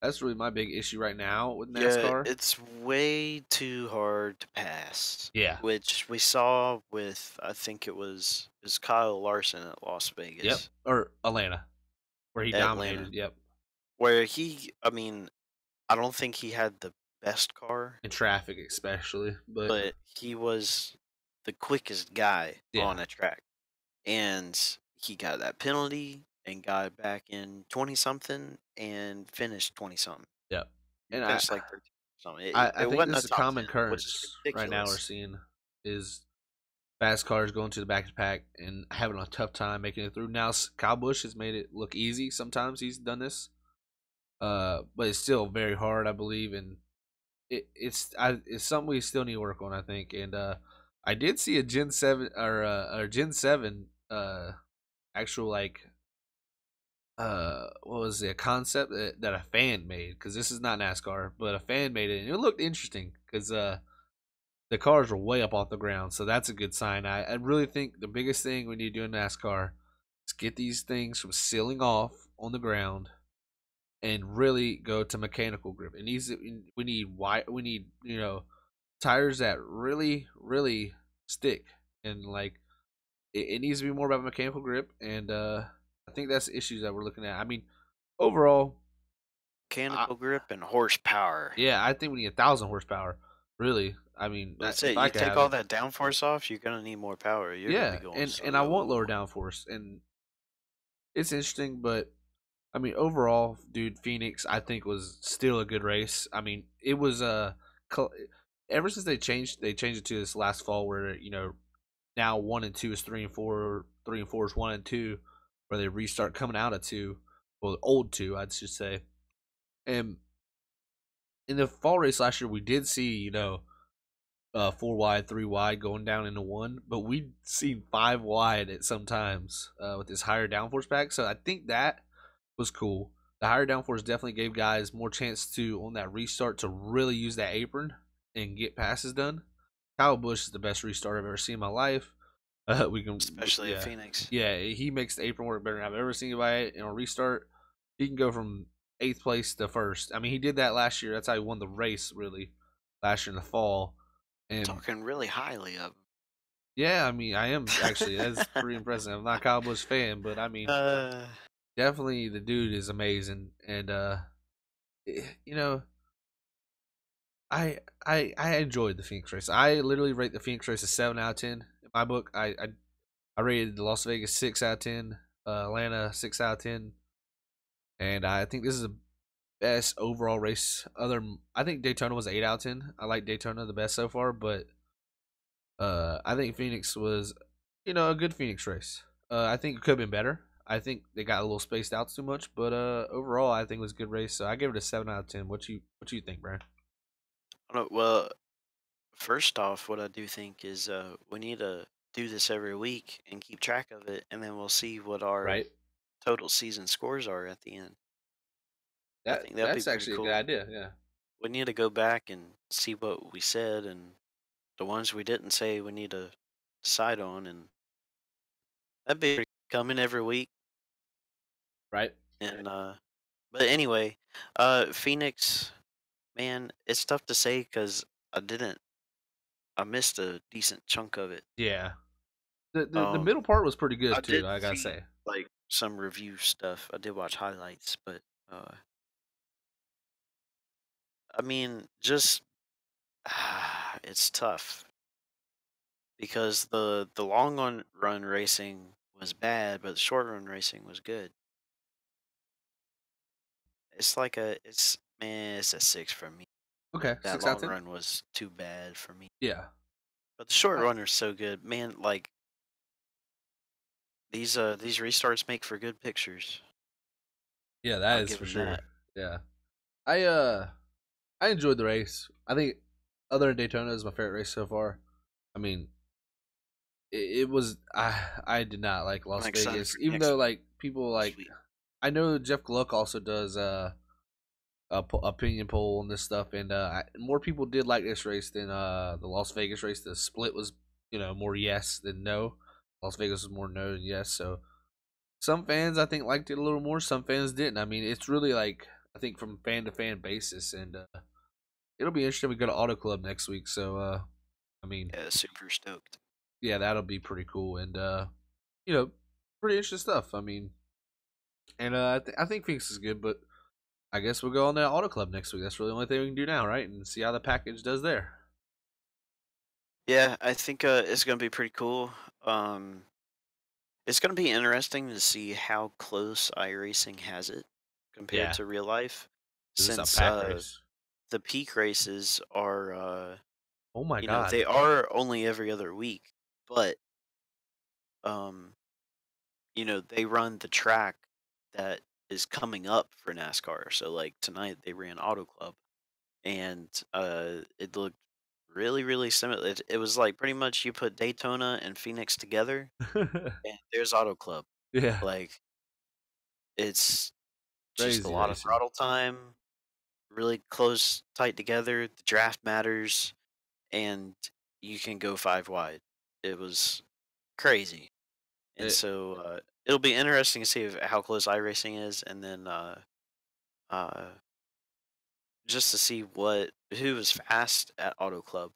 That's really my big issue right now with Yeah, NASCAR. it's way too hard to pass, Yeah. which we saw with I think it was Kyle Larson at Las Yep. Vegas, Or Atlanta, where he Atlanta, dominated. Yep. where I mean, I don't think he had the best car, In traffic, especially. But but he was the quickest guy yeah. on a track. And he got that penalty and got back in 20 something and finished 20 something. Yep. He And finished like 13 something. I It think wasn't this a is a top common 10, which is occurrence right now we're ridiculous. seeing is fast cars going to the back to pack and having a tough time making it through. Now Kyle Busch has made it look easy. Sometimes he's done this, but it's still very hard, I believe, and it's something we still need to work on, I think. And I did see a Gen 7 actual, like, what was it, a concept that a fan made, because this is not NASCAR, but a fan made it, and it looked interesting because the cars were way up off the ground, so that's a good sign. I really think the biggest thing we need to do in NASCAR is get these things from sealing off on the ground and really go to mechanical grip. It needs we need tires that really stick, and like it needs to be more about mechanical grip, and I think that's the issues that we're looking at. I mean, overall, I, Mechanical grip and horsepower. yeah, I think we need 1,000 horsepower. Really, I mean, That's if it. I You could take have all it, that downforce off, you're gonna need more power. You're gonna be yeah, going and I want slow. lower downforce, and it's interesting, but I mean, overall, dude, Phoenix, I think, was still a good race. I mean, it was ever since they changed it to this last fall, where now 1 and 2 is 3 and 4, 3 and 4 is 1 and 2, where they restart coming out of two, well, old two, I should say. And in the fall race last year, we did see 4 wide, 3 wide going down into one, but we'd seen 5 wide at some times with this higher downforce pack. So I think that was cool. The higher downforce definitely gave guys more chance to, on that restart, to really use that apron and get passes done. Kyle Busch is the best restart I've ever seen in my life. We can, especially at yeah, Phoenix. yeah. He makes the apron work better than I've ever seen anybody in a restart. He can go from eighth place to first. I mean, he did that last year. That's how he won the race, really, last year in the fall. And Talking really highly of yeah, I mean, I am actually. That's him. pretty impressive. I'm not a Cowboys fan, but I mean, uh, definitely the dude is amazing. And you know, I enjoyed the Phoenix race. I literally rate the Phoenix race a 7 out of 10 in my book. I rated the Las Vegas 6 out of 10, Atlanta 6 out of 10, and I think this is the best overall race. I think Daytona was 8 out of 10. I like Daytona the best so far, but I think Phoenix was, a good Phoenix race. I think it could have been better. I think they got a little spaced out too much, but overall, I think it was a good race. So I gave it a 7 out of 10. What you think, Brian? I don't know, well, first off, what I do think is we need to do this every week and keep track of it, and then we'll see what our Right? total season scores are at the end. I That think that'd be that's pretty actually a good cool. idea. Yeah. We need to go back and see what we said, and the ones we didn't say we need to decide on, and that'd be coming every week. Right. And but anyway, Phoenix, man, it's tough to say because I didn't, I missed a decent chunk of it. Yeah. The Um, middle part was pretty I good too. did I gotta see say. like some review stuff. I did watch highlights, but uh, I mean, just it's tough because the run racing was bad, but the short run racing was good. It's like it's man, it's a 6 for me. Okay, That six out long of 10. run was too bad for me. Yeah. But the short I, run is so good, man. Like these restarts make for good pictures. yeah, that I'll is give for them sure. that. Yeah. I enjoyed the race. I think other than Daytona is my favorite race so far. I mean, it was I did not like I'm Las excited Vegas, for even though like people next like week. I know Jeff Gluck also does opinion poll and this stuff, and more people did like this race than the Las Vegas race. The split was more yes than no. Las Vegas was more no than yes. So some fans I think liked it a little more. Some fans didn't. I mean, it's really like I think from fan to fan basis, and it'll be interesting. We go to Auto Club next week, so I mean, Yeah, super stoked. yeah, that'll be pretty cool, and you know, pretty interesting stuff. I mean, and I think Phoenix is good, but I guess we'll go on the Auto Club next week. That's really the only thing we can do now, right? And see how the package does there. Yeah, I think it's gonna be pretty cool. Um, it's gonna be interesting to see how close iRacing has it compared Yeah, to real life, is this a since pack race? the peak races are Oh my you know, they god! are only every other week, but um, you know, they run the track that is coming up for NASCAR. So like tonight they ran Auto Club, and it looked really really similar. It was like pretty much you put Daytona and Phoenix together, and there's Auto Club. Yeah, Like it's just a crazy lot of racing. throttle time, really close, tight together. The draft matters, and you can go five wide. It was crazy. And It, so it'll be interesting to see how close iRacing is, and then uh, just to see who is fast at Auto Club,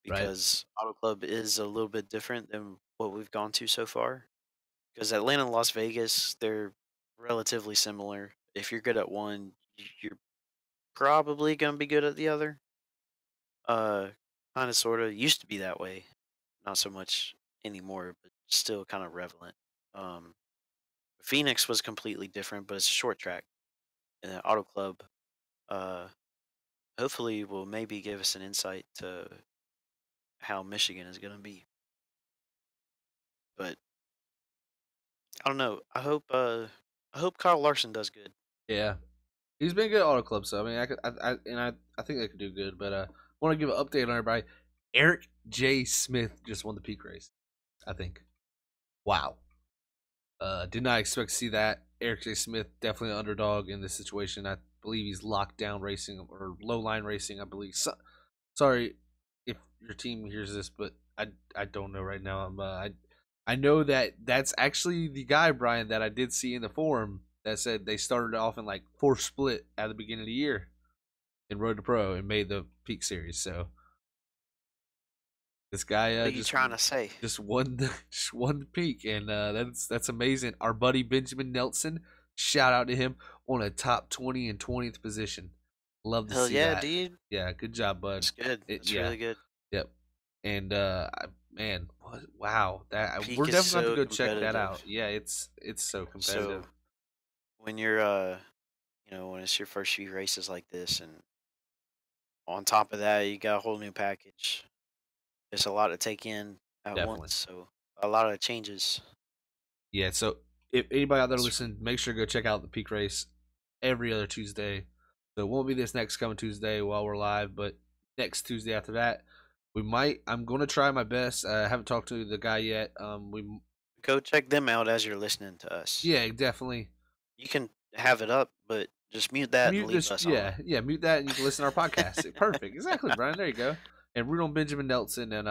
right? because Auto Club is a little bit different than what we've gone to so far. Because Atlanta and Las Vegas, they're relatively similar. If you're good at one, you're probably gonna be good at the other. Uh, kind of, sort of used to be that way, not so much anymore, but still kind of relevant. Um, Phoenix was completely different, but it's a short track. And then Auto Club, uh, hopefully, will maybe give us an insight to how Michigan is going to be. But I don't know. I hope Kyle Larson does good. Yeah, he's been good at Auto Club. So I mean, I think they could do good. But want to give an update on everybody. Eric J. Smith just won the peak race. I think. Wow. Did not expect to see that. Eric J. Smith definitely an underdog in this situation. I believe he's locked down racing or low line racing. I believe. Sorry if your team hears this, but I don't know right now. I know that that's actually the guy, Brian, that I did see in the forum that said they started off in like fourth split at the beginning of the year in Road to Pro and made the Peak Series. So this guy What are you trying to say? just won the just won the peak, and that's amazing. Our buddy Benjamin Nelson, shout out to him on a top 20 and 20th position. Love to Hell see yeah, that. dude. Yeah, good job, bud. That's good. That's Yeah, really good. yep. And man, wow, that we're Peak is definitely going to so go check that competitive. out. Yeah, it's so So competitive. when you're when it's your first few races like this, and on top of that, you got a whole new package. It's a lot to take in at Definitely. once, so a lot of changes. Yeah, so if anybody out there That's listening, make sure to go check out the Peak Race every other Tuesday. So it won't be this next coming Tuesday while we're live, but next Tuesday after that, we might. I'm going to try my best. I haven't talked to the guy yet. We go check them out as you're listening to us. Yeah, definitely You can have it up, but just mute that and mute leave this. us on. Yeah, mute that, and you can listen to our podcast. Perfect, exactly, Brian. There you go. And root on Benjamin Nelson, and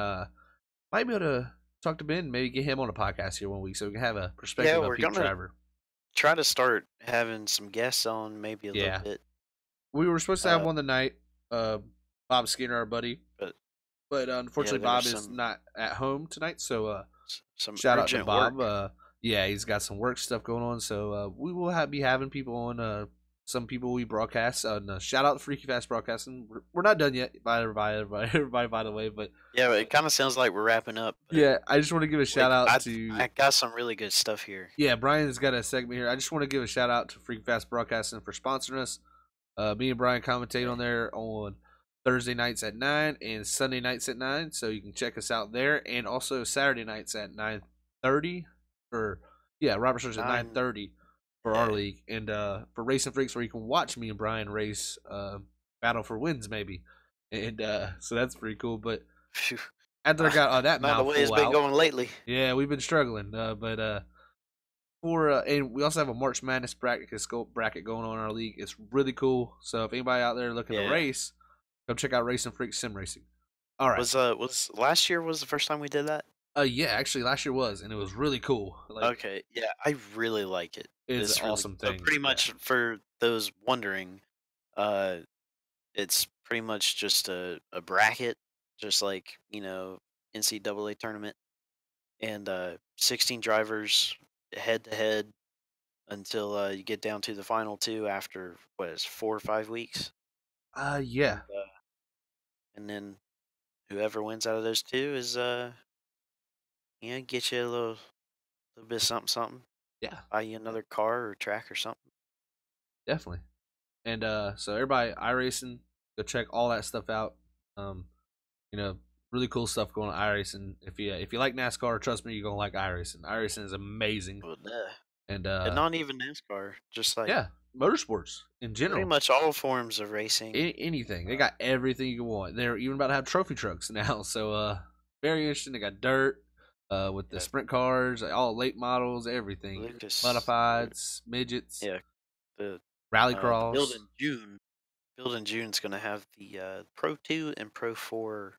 might be able to talk to Ben, maybe get him on a podcast here one week, so we can have a Yeah, perspective of we're Peak gonna Driver. try to start having some guests on, maybe a little Yeah, bit. we were supposed to have Uh, one tonight. Bob Skinner, our buddy, but but yeah, unfortunately, there's Bob is some not at home tonight. So some shout out to urgent Bob. work. Yeah, he's got some work stuff going on. So we will be having people on. Some people we broadcast. Shout out to Freaky Fast Broadcasting. We're not done yet. By everybody, by the way. But Yeah, it kind of sounds like we're wrapping up, but yeah, I just want to give a shout like out I to got some really good stuff here. yeah, Brian's got a segment here. I just want to give a shout out to Freaky Fast Broadcasting for sponsoring us. Me and Brian commentate Yeah. on there on Thursday nights at 9 and Sunday nights at 9. So you can check us out there. And also Saturday nights at 9:30 for, yeah, Robert starts at 9, 9:30 for our yeah. league. And for Racing Freaks, where you can watch me and Brian race Battle for Wins, maybe. And so that's pretty cool. But Phew. after I got that Not the way it's mouthful been out, going lately. yeah, we've been struggling. But for and we also have a March Madness bracket going on in our league. It's really cool. So if anybody out there looking to Yeah. race, go check out Racing Freak Sim Racing. All right. Was last year was the first time we did that? Yeah, actually last year was, and it was really cool. Like, Okay, yeah, I really like it. it's an It's really awesome so thing. pretty Yeah. much for those wondering, uh, it's pretty much just a bracket, just like NCAA tournament, and 16 drivers head to head until you get down to the final two after what is 4 or 5 weeks, Yeah. and then whoever wins out of those two is get you a little bit of something something, Yeah. buy you another car or track or something. Definitely. And so everybody, iRacing, go check all that stuff out. Um, you know, really cool stuff going on iRacing. If you like NASCAR, trust me, you're gonna like iRacing. iRacing is amazing. Well, And and not even NASCAR, just like yeah, motorsports in pretty general. much all forms of racing. Anything. They got everything you want. They're even about to have trophy trucks now. So very interesting. They got dirt, with the Yeah, sprint cars, all late models, everything. Lucas, Modifieds, midgets, yeah, the the build rallycross. in June. Build in June's going to have the Pro 2 and Pro 4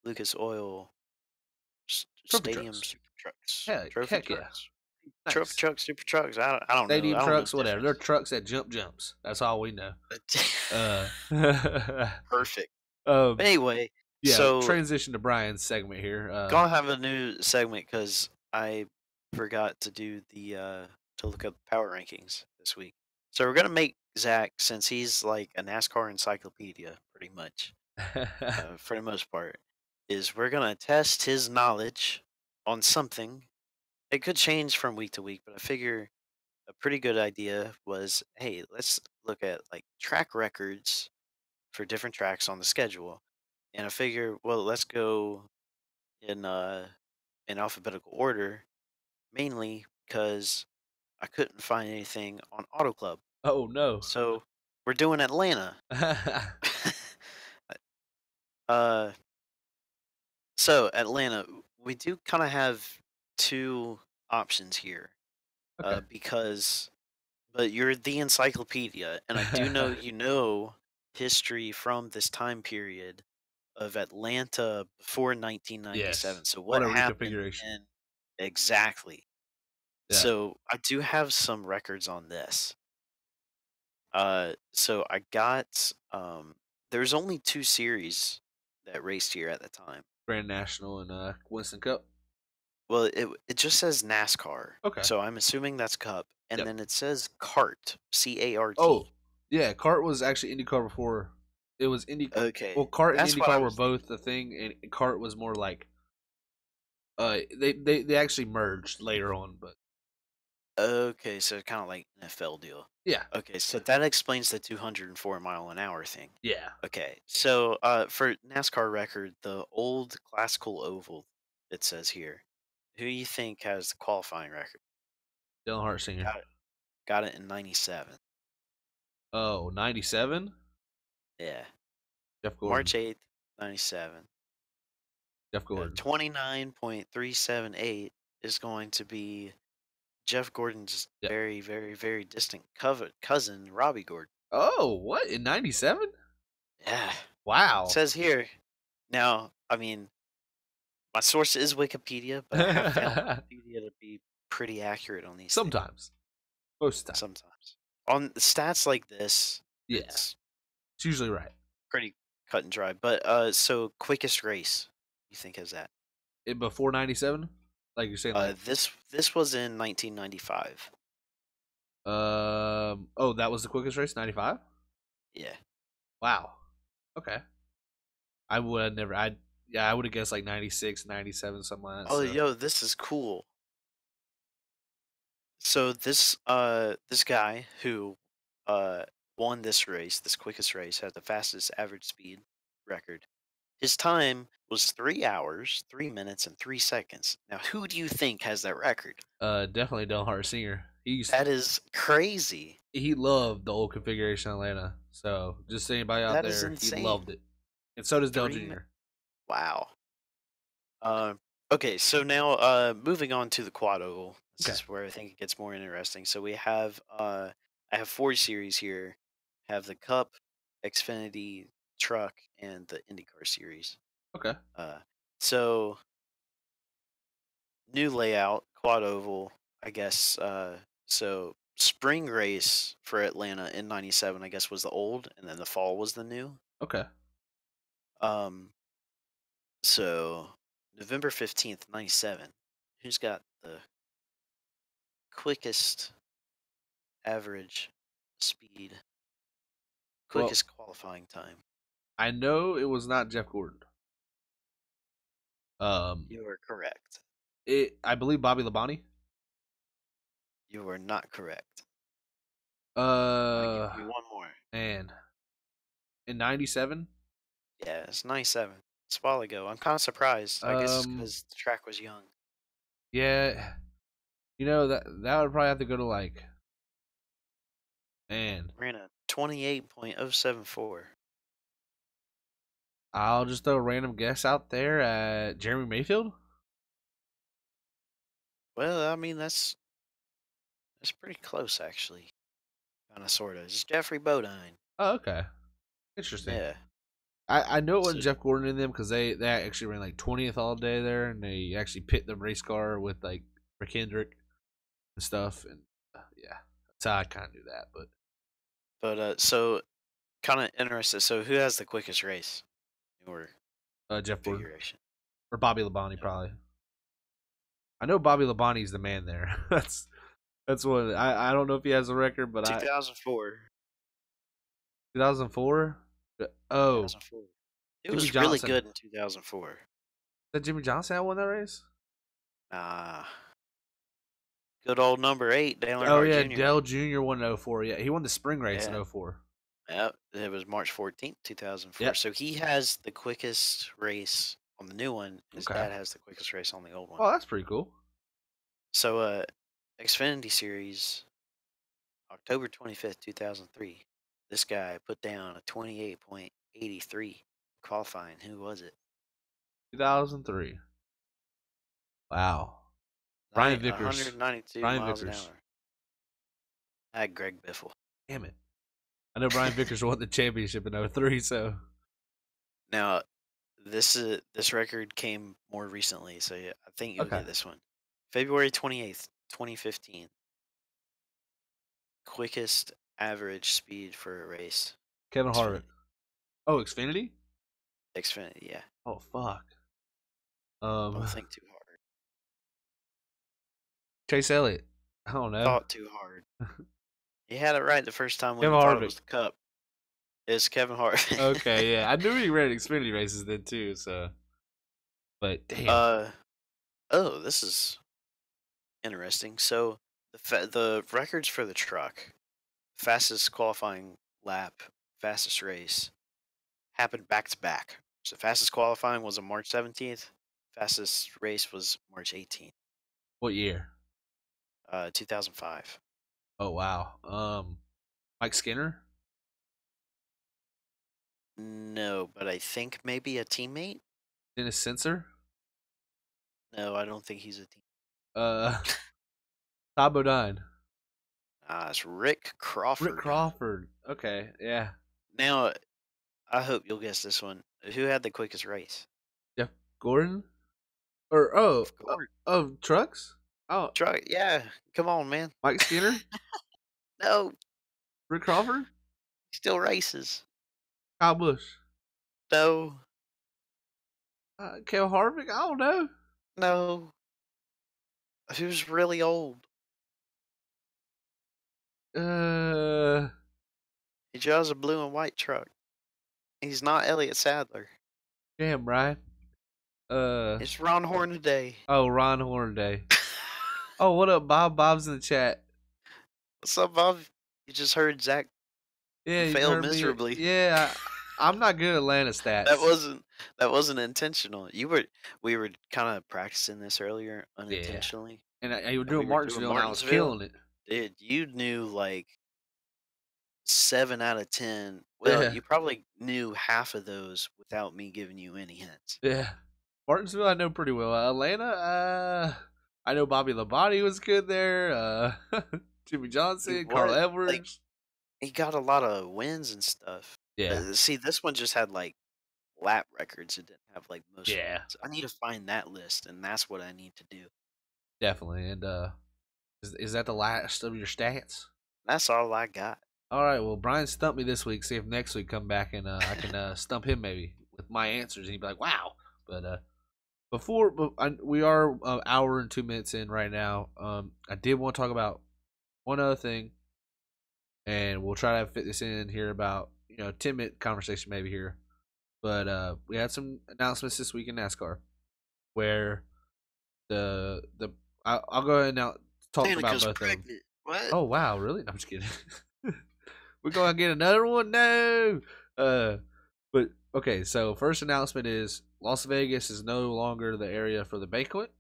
Lucas Oil Trophy Stadium trucks. Super Trucks, trophy Heck yeah. trucks, trophy Nice. trucks, super trucks. I don't know. Stadium I don't know trucks, the whatever. They're difference. trucks that jump jumps. That's all we know. Uh Perfect. But um anyway, yeah, so transition to Brian's segment here. gonna have a new segment because I forgot to do the to look up power rankings this week. So we're gonna make Zach, since he's like a NASCAR encyclopedia, pretty much, for the most part, is we're gonna test his knowledge on something. It could change from week to week, but I figure a pretty good idea was, hey, let's look at like track records for different tracks on the schedule. And I figure, well, let's go in alphabetical order, mainly because I couldn't find anything on Auto Club. Oh no. So we're doing Atlanta. uh, so Atlanta, we do kind of have two options here, Okay. because, but you're the encyclopedia, and I do know you know history from this time period of Atlanta before 1997. Yes. So what What a happened reconfiguration. in Exactly. Yeah, So I do have some records on this. So I got there's only two series that raced here at the time. Grand National and Winston Cup. Well, it just says NASCAR, Okay. so I'm assuming that's Cup, and Yep. then it says CART, Oh, CART. yeah. Kart was actually IndyCar before. It was Indy. Well, Okay, Kart and that's what I IndyCar were was both thinking. the thing, and Kart was more like they actually merged later on, but Okay, so kind of like an NFL deal. yeah, Okay, so that explains the 204 mile an hour thing. yeah. Okay, so for NASCAR record, the old classical oval, it says here, who you think has the qualifying record? Dylan Hart Sr. Got it. Got it in '97. Oh, 97? Yeah, Jeff Gordon. March 8th, '97. Jeff Gordon. 29.378 is going to be Jeff Gordon's Yep. very, very, very distant cousin, Robbie Gordon. Oh, what in 97? Yeah, it Wow. says here. Now, I mean, my source is Wikipedia, but I have found Wikipedia to be pretty accurate on these things Sometimes, most of the time. sometimes. On stats like this, Yeah, it's it's usually right. pretty cut and dry. But so quickest race, you think is that? Before 97, like you're saying, like This was in 1995. oh, that was the quickest race, 95. Yeah. Wow. Okay. I would have never. I Yeah, I would have guessed like 96, 97, something like that. Oh, So yo, this is cool. So this guy who uh won this race, this quickest race, had the fastest average speed record. His time was 3 hours, 3 minutes, and 3 seconds. Now, who do you think has that record? definitely Del Hart Senior. That is crazy. He loved the old configuration in Atlanta. So just anybody out That is there, he insane. loved it, and so does Dell 3 mi- Junior. Wow. Okay, so now moving on to the quad oval. This Okay. is where I think it gets more interesting. So we have I have four series here. Have the Cup, Xfinity, Truck, and the IndyCar series. Okay. Uh, so new layout, quad oval, I guess. So spring race for Atlanta in '97, I guess, was the old, and then the fall was the new. Okay. Um, so November 15th, '97. Who's got the quickest average speed, Well, quickest qualifying time? I know it was not Jeff Gordon. Um, You are correct. I believe Bobby Labonte. You are not correct. I give Uh, you one more. man, in 97. Yeah, it's '97. It's a while ago. I'm kind of surprised. I guess it's Um, because the track was young. yeah, that would probably have to go to like, man. Ran a 28.074. I'll just throw a random guess out there at Jeremy Mayfield. Well, I mean that's pretty close actually. Kind of sorta. It's Jeffrey Bodine. Oh, okay, interesting. Yeah. I know it So wasn't Jeff Gordon in them because they actually ran like 20th all day there, and they actually pit the race car with like Rick Hendrick and stuff, and yeah, that's how I kind of knew that. But so kind of interested. So who has the quickest race in your Jeff Gordon configuration? or Bobby Labonte No. probably. I know Bobby Labonte's the man there. That's what I don't know if he has a record, but I 2004. 2004. Oh, 2004. It Jimmy was really Johnson. good in 2004. That Jimmy Johnson had won that race. Ah, good old number 8, Dale Oh Earnhardt yeah, Jr. Dell Jr. won in '04. Yeah, he won the spring race in Yeah. '04. Yep. It was March 14th, 2004. Yep. So he has the quickest race on the new one. His Okay. dad has the quickest race on the old one. Oh, that's pretty cool. So Xfinity Series, October 25th, 2003. This guy put down a 28.83 qualifying. Who was it? 2003. Wow. Brian Vickers. 192 Brian miles an Vickers. hour. I had Greg Biffle. Damn it. I know Brian Vickers won the championship in '03, so Now, this record came more recently, so yeah, I think you'll okay. get this one. February 28th, 2015. Quickest average speed for a race. Kevin Harvick. Xfinity. Oh, Xfinity. Xfinity, yeah. Oh fuck. Don't Um, think too hard. Chase Elliott. I don't know. Thought too hard. He had it right the first time when Kevin you thought it Harvick. was the Cup. It's Kevin Hart. Okay, yeah, I knew he ran Xfinity races then too. So, but damn, uh oh, this is interesting. So the records for the truck, fastest qualifying lap, fastest race, happened back to back. So fastest qualifying was on March 17th. Fastest race was March 18th, what year? 2005. Oh wow. Mike Skinner. No, but I think maybe a teammate. Dennis Sensor. No, I don't think he's a team. Uh, Todd Bodine. It's Rick Rick Crawford. Crawford. Okay, yeah. Now, I hope you'll guess this one. Who had the quickest race? Jeff Gordon. Or Of course. trucks. Oh, Truck. Yeah. Come on, man. Mike Skinner. No, Rick Crawford. still races. Kyle Busch. No, Kale Harvick. I don't know. no. Who's really old? Uh, He drives a blue and white truck. He's not Elliott Sadler. damn, Brian. Uh, It's Ron Hornaday. oh, Ron Hornaday. Oh, what up, Bob? Bob's in the chat. What's up, Bob? You just heard Zach Yeah, you failed heard me. miserably. Yeah, I'm not good at Atlanta That stats. wasn't that wasn't intentional. We were kind of practicing this earlier Yeah, unintentionally, and you were and we doing were doing Martinsville, and I was Martinsville. killing it. Dude, you knew like 7 out of 10. Well, Yeah, you probably knew half of those without me giving you any hints. yeah. Martinsville, I know pretty well. Atlanta, I know Bobby Labonte was good there. Jimmy He Johnson, Carl was like Edwards. he got a lot of wins and stuff. Yeah, See, this one just had like lap records. It didn't have like most yeah, wins. I need to find that list, and that's what I need to do. definitely. And is that the last of your stats? That's all I got. All right. Well, Brian stumped me this week. See if next week come back and I can stump him maybe with my answers, and he'd be like, "Wow." But we are an hour and 2 minutes in right now. I did want to talk about one other thing, and we'll try to fit this in here about 10-minute conversation maybe here. But we had some announcements this week in NASCAR where I'll go ahead and now talk about Danica's both of them. pregnant. What? Oh wow, really? No, I'm just kidding. We're gonna get another one? No. But okay. So first announcement is Las Vegas is no longer the area for the banquet,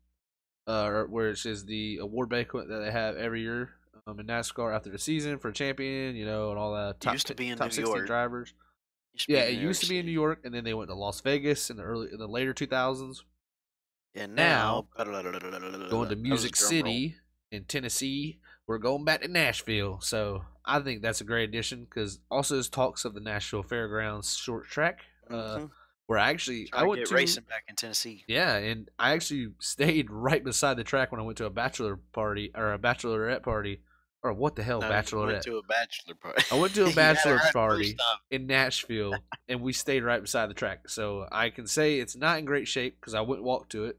which is the award banquet that they have every year in NASCAR after the season for champion, and all the Used to be in New top 16 York. drivers. Used to be Yeah, in it New used York to be in New City. York, and then they went to Las Vegas in the later 2000s. And Now now, going to that was a Music drum roll. City in Tennessee. We're going back to Nashville. So I think that's a great addition because also there's talks of the Nashville Fairgrounds short track, Mm-hmm. where I Trying to went get to. racing back in Tennessee. Yeah, and I actually stayed right beside the track when I went to a bachelor party or a bachelorette party, or what the hell, No, you went bachelorette. to a bachelor party. I went to a You had it bachelor right the first party time. in Nashville, and we stayed right beside the track. So I can say it's not in great shape because I wouldn't walk to it,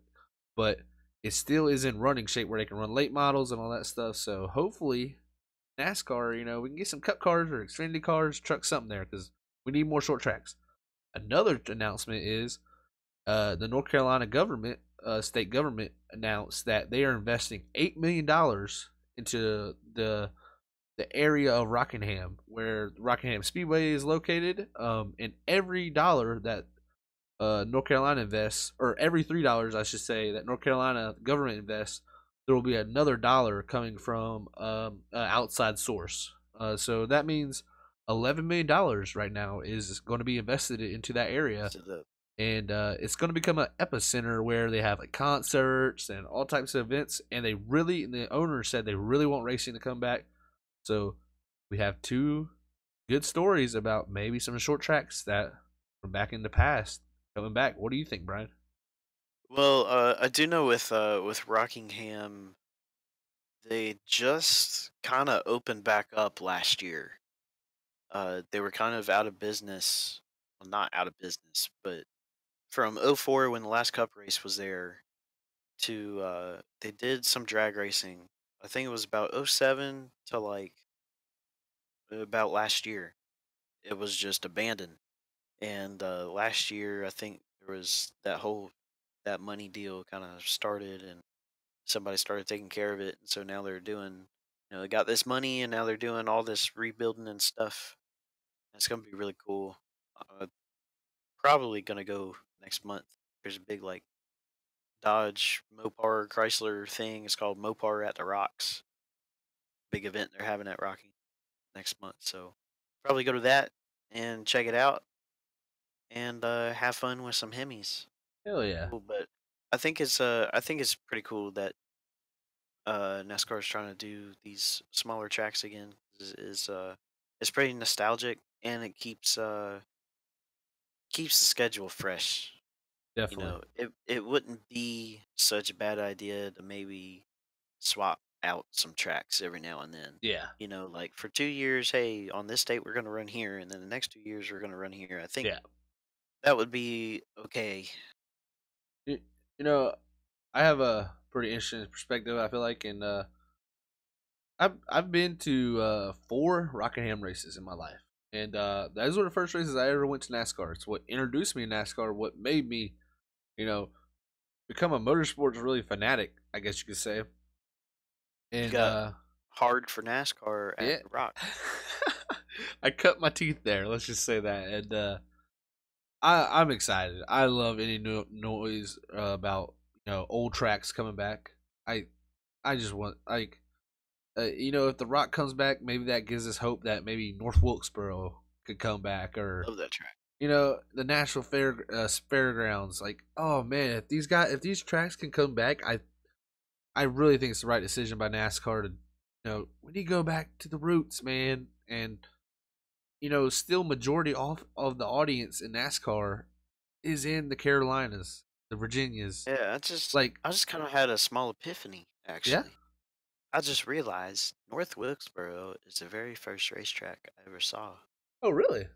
but it still is in running shape where they can run late models and all that stuff. So hopefully NASCAR, we can get some cup cars or Xfinity cars, truck something there because we need more short tracks. Another announcement is the North Carolina state government, announced that they are investing $8 million into the area of Rockingham, where Rockingham Speedway is located. And every dollar that North Carolina invests, or every $3, I should say, that North Carolina government invests, there will be another dollar coming from an outside source. So that means $11 million right now is going to be invested into that area, To the and it's going to become an epicenter where they have like concerts and all types of events. And the owner said they really want racing to come back. So we have two good stories about maybe some short tracks that from back in the past coming back. What do you think, Brian? Well, I do know with Rockingham, they just kind of opened back up last year. They were kind of out of business. Well, not out of business, but from '04 when the last cup race was there to they did some drag racing. I think it was about '07 to like about last year. It was just abandoned. And last year, I think there was that money deal kind of started, and somebody started taking care of it. And so now they're doing, they got this money, and now they're doing all this rebuilding and stuff. It's gonna be really cool. Uh, Probably gonna go next month. There's a big like Dodge Mopar Chrysler thing. It's called Mopar at the Rocks. Big event they're having at Rocky next month. So probably go to that and check it out and have fun with some Hemis. Hell yeah. Cool, but I think it's pretty cool that NASCAR is trying to do these smaller tracks again. It's pretty nostalgic and it keeps the schedule fresh. You Definitely. know, it wouldn't be such a bad idea to maybe swap out some tracks every now and then. Yeah. You know, like for 2 years, hey, on this date we're gonna run here, and then the next 2 years we're gonna run here. I think Yeah. that would be okay. You, you know, I have a pretty interesting perspective. I feel like, and I've been to 4 Rockingham races in my life, and those were the first races I ever went to NASCAR. It's what introduced me to NASCAR. What made me, you know, become a motorsports really fanatic. I guess you could say. You And got hard for NASCAR at yeah, the Rock. I cut my teeth there. Let's just say that. And I'm excited. I love any noise about old tracks coming back. I I just want like if the Rock comes back, maybe that gives us hope that maybe North Wilkesboro could come back, or Love that track. the Nashville Fairgrounds. Like, oh man, if these tracks can come back, I really think it's the right decision by NASCAR to we need to go back to the roots, man, and still majority of the audience in NASCAR is in the Carolinas, the Virginias. Yeah, Like, I just kind of had a small epiphany yeah. actually. I just realized North Wilkesboro is the very first racetrack I ever saw. Oh, really?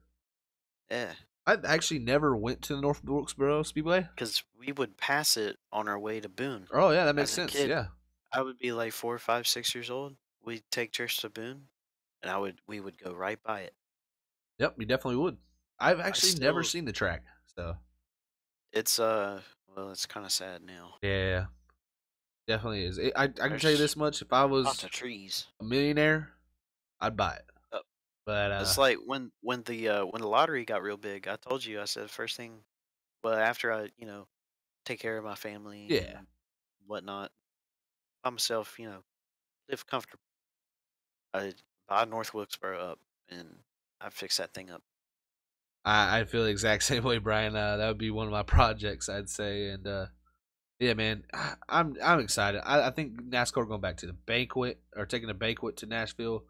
Yeah, I've actually never went to the North Wilkesboro Speedway. because we would pass it on our way to Boone. Oh, yeah, that makes As a sense. kid, Yeah. I would be like 4, 5, 6 years old. We'd take trips to Boone, and we would go right by it. Yep, you definitely would. I've I actually never still, seen the track, so it's well, it's kind of sad now. yeah, definitely is. I can tell you There's this much: if I lots was of trees. a millionaire, I'd buy it. Uh, But It's like when the lottery got real big. I told you, I said first thing. Well, after I take care of my family yeah, and whatnot, by myself, live comfortable. I buy North Wilkesboro up and I fix that thing up. I feel the exact same way, Brian. That would be one of my projects, I'd say. And yeah, man, I'm excited. I think NASCAR going back to the banquet or taking a banquet to Nashville.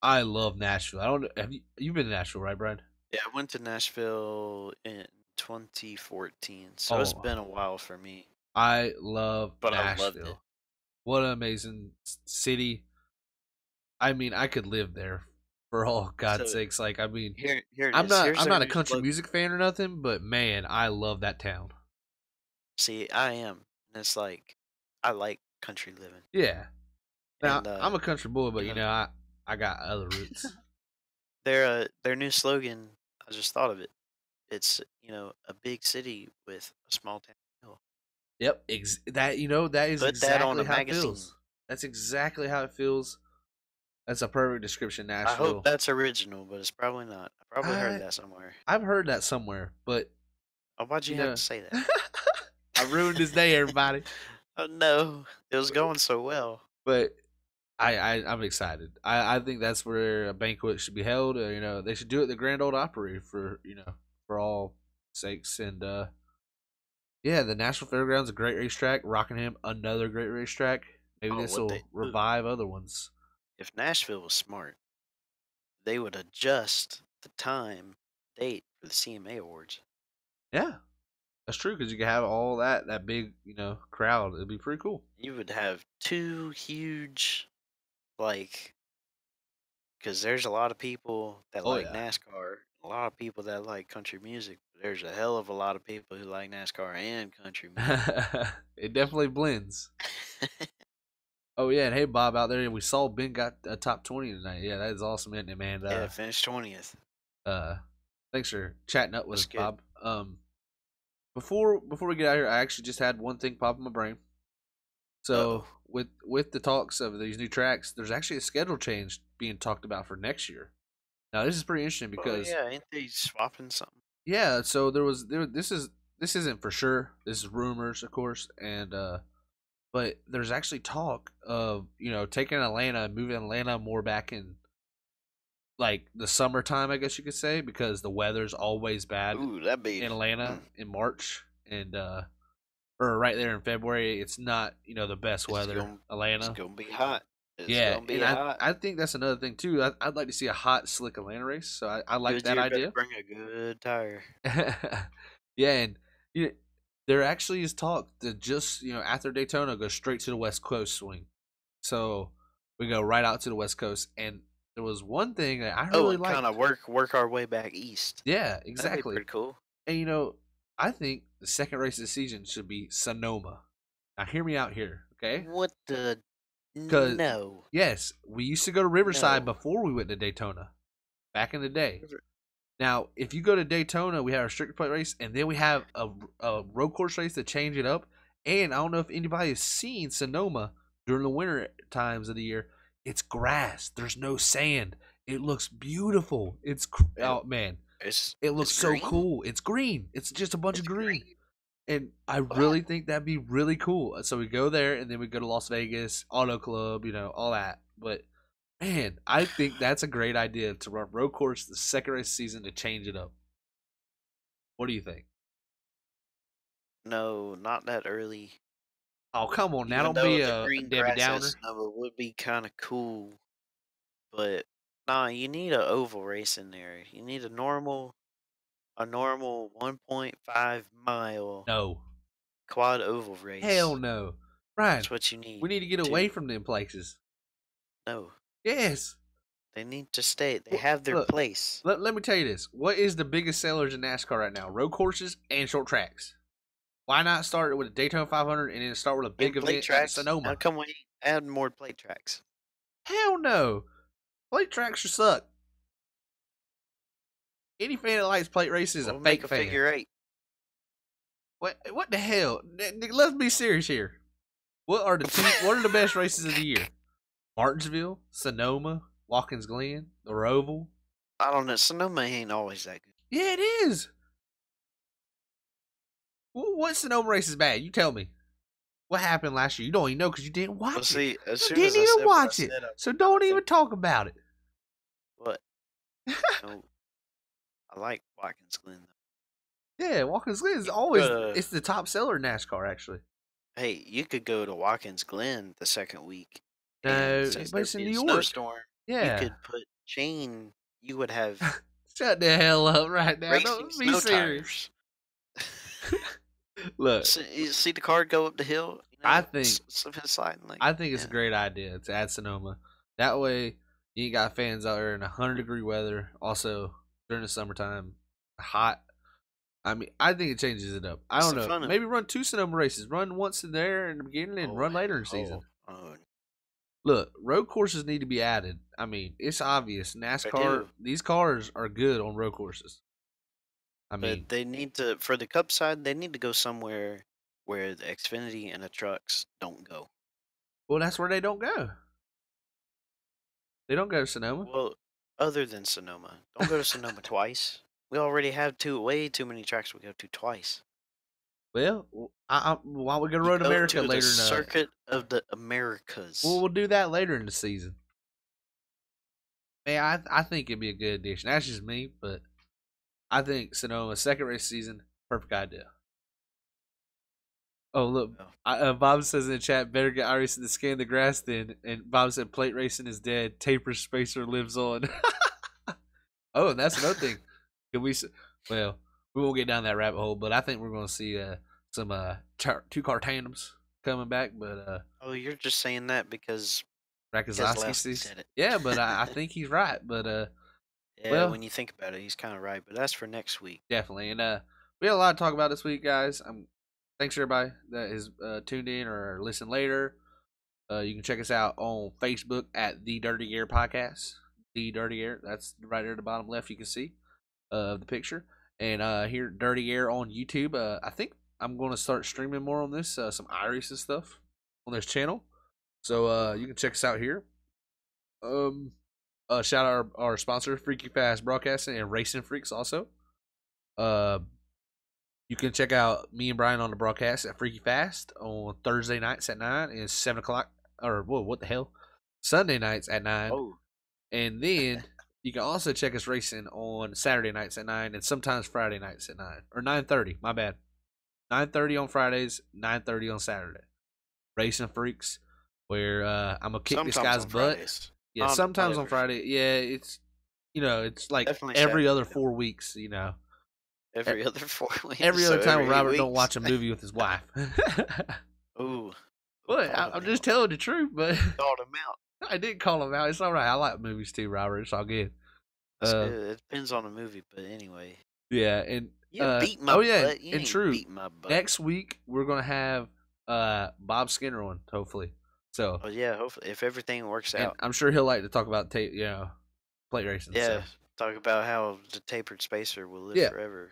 I love Nashville. I don't have you've been to Nashville, right, Brian? Yeah, I went to Nashville in 2014, so it's Oh, been a while for me, I love but I loved it. Nashville. What an amazing city. I mean, I could live there for all God's So sakes. Like, I mean, here it is. Here's I'm their not a new country slogan. music fan or nothing, but man, I love that town. See, I am. And it's like I like country living, Yeah. Now, and I'm a country boy, but you know I got other roots. their new slogan. I just thought of it. It's a big city with a small town feel. Yep, that is Put that on exactly a how it magazine. feels. That's exactly how it feels. That's a perfect description, I hope Nashville. that's original, but it's probably not. I probably heard I that somewhere. I've heard that somewhere, but Oh, why'd you you have know, to say that? I ruined his day, everybody. Oh no, it was going so well. But I'm excited. I think that's where a banquet should be held. They should do it at the Grand Ole Opry for all sakes. And yeah, the National Fairgrounds a great racetrack. Rockingham another great racetrack. Maybe Oh, this what they will ooh, revive other ones. if Nashville was smart, they would adjust the time date for the CMA awards. Yeah, That's true because you can have all that big crowd. It'd be pretty cool. You would have two huge, like, because there's a lot of people that Oh like yeah. NASCAR, a lot of people that like country music. There's a hell of a lot of people who like NASCAR and country music. It definitely blends. Oh yeah, and hey Bob out there, we saw Ben got a top 20 tonight. Yeah, that is awesome, isn't it, man? Yeah, finished 20th. Uh, thanks for chatting up with That's us, good. Bob. Before we get out here, I actually just had one thing pop in my brain. Uh So oh. with the talks of these new tracks, there's actually a schedule change being talked about for next year. Now this is pretty interesting Oh because yeah, ain't they swapping something? yeah, so there this isn't for sure. This is rumors, of course, and but there's actually talk of taking Atlanta and moving Atlanta more back in like the summertime, I guess you could say, because the weather's always bad Ooh, that be. in Atlanta Mm, in March and or right there in February. It's not the best it's weather, gonna it's Atlanta. gonna be hot. It's Yeah, gonna be and hot. I think that's another thing too. I'd like to see a hot, slick Atlanta race. So I like that Goodyear better idea. bring a good tire. Yeah, and you know, there actually is talk to just after Daytona go straight to the West Coast swing. So we go right out to the West Coast, and there was one thing that I Oh, really and kind of liked. work our way back east. Yeah, That'd be exactly. pretty cool. And I think the second race of the season should be Sonoma. Now hear me out here, okay? What the? Because No, yes, we used to go to Riverside no. before we went to Daytona back in the day. Now, if you go to Daytona, we have a strict plate race, and then we have a road course race to change it up. And I don't know if anybody has seen Sonoma during the winter times of the year. It's grass. There's no sand. It looks beautiful. It, Oh man, it it's looks so green. cool. It's green. It's just a bunch of It's green. green. And I What? really think that'd be really cool. So we go there, and then we go to Las Vegas, Auto Club, all that. But man, I think that's a great idea to run road course the second race season to change it up. What do you think? No, not that early. Oh, come on now. Even Don't though be the a green Debbie grass at Downer. Sonoma would be kind of cool, but nah, you need a oval race in there. You need a normal 1.5 mile No. quad oval Hell race. no. Ryan, That's what you we need need to get away to. from them places. No, Yes. they need to stay. They What, have their look, place let me tell you this. What is the biggest sellers in NASCAR right now? Road courses and short tracks. Why not start with a Daytona 500 and then start with a big in plate event at tracks. How Sonoma? come we add more plate tracks? Hell no. Plate tracks should suck. Any fan that likes plate races is a We'll make fake a fan. figure eight. What the hell? Let's be serious here. What are the best races of the year? Martinsville, Sonoma, Watkins Glen, the Roval. I don't know. Sonoma ain't always that good. Yeah, it is. What Sonoma race is bad? You tell me. What happened last year? You don't even know because you didn't Well, watch it. see, as You soon as didn't I even said what I watch it. said, I So don't think even talk about it. what? No, I like Watkins Glen though. Yeah, Watkins Glen is You could always go to, it's the top seller in NASCAR actually. hey, you could go to Watkins Glen the second week, and No, since but there'd it's in be New a York. snowstorm, you Yeah. could put chain. You would have Shut the hell up right now. racing Don't be snow serious. tires. Look, You see the car go up the hill, I think slip and sliding like I think it's a yeah. great idea to add Sonoma. That way, you ain't got fans out there in 100-degree weather. Also, during the summertime, hot. I mean, I think it changes it up. I What's don't the know. fun of Maybe run two Sonoma races. Run once in there in the beginning and oh run later in the season. oh Look, road courses need to be added. I mean, it's obvious. they NASCAR, do, these cars are good on road courses. I mean, but they need to for the Cup side. They need to go somewhere where the Xfinity and the trucks don't go. well, that's where they don't go. They don't go to Sonoma. Well, other than Sonoma, don't go to Sonoma twice. We already have way too many tracks we go to twice. Well, why we go to You Road go America to the later in the? Circuit of the Well, Americas. we'll do that later in the season. Man, I think it'd be a good addition. That's just me, but I think Sonoma second race season, perfect idea. Oh look, Oh. Bob says in the chat, better get iRacing to scan the grass then. And Bob said plate racing is dead. Taper Spacer lives on. Oh, and that's another thing. Can we? Well, we won't get down that rabbit hole. But I think we're gonna see some two car tandems coming back. But Oh, you're just saying that because Rakazowski Lasky sees, said it. yeah, but I think he's right. But Yeah, well, when you think about it, he's kind of right. But that's for next week. definitely. And we had a lot to talk about this week, guys. Thanks everybody that is tuned in or listened later. You can check us out on Facebook at The Dirty Air Podcast. The Dirty Air. That's right there at the bottom left. You can see of the picture. And here, Dirty Air on YouTube. I think I'm going to start streaming more on this. Some Iris and stuff on this channel. So you can check us out here. Shout out our sponsor, Freaky Fast Broadcasting and Racing Freaks also. Uh, you can check out me and Brian on the broadcast at Freaky Fast on Thursday nights at 9 and 7 o'clock. Or, whoa, what the hell? Sunday nights at 9. Oh, And then you can also check us racing on Saturday nights at 9 and sometimes Friday nights at 9. Or 9:30, my bad. 9:30 on Fridays, 9:30 on Saturday. Racing Freaks, where I'm going to kick this guy's butt. Fridays. Yeah, sometimes on Friday. Yeah, it's, it's like Definitely every Saturday, other though. 4 weeks, Every other 4 weeks. Every other so time every Robert 8 don't weeks. watch a movie with his wife. Ooh. What? I'm just telling the truth, but Called him out. I did call him out. It's all right. I like movies too, Robert. It's all good. That's good. It depends on the movie, but anyway. Yeah, and You beat my butt. You and ain't true. beat my butt. Next week we're gonna have Bob Skinner on, hopefully. So Oh yeah, hopefully if everything works and out. I'm sure he'll like to talk about plate racing. Yeah, So. talk about how the tapered spacer will live forever.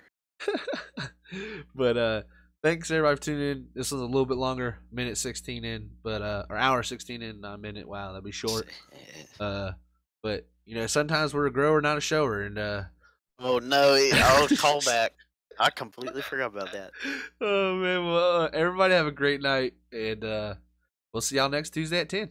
But thanks everybody for tuning in. This was a little bit longer, minute 16 in, but or hour 16 in, not a minute. Wow, that'd be short. But sometimes we're a grower, not a shower, and oh no, I'll call back. I completely forgot about that. Oh man, well, everybody have a great night, and we'll see y'all next Tuesday at 10.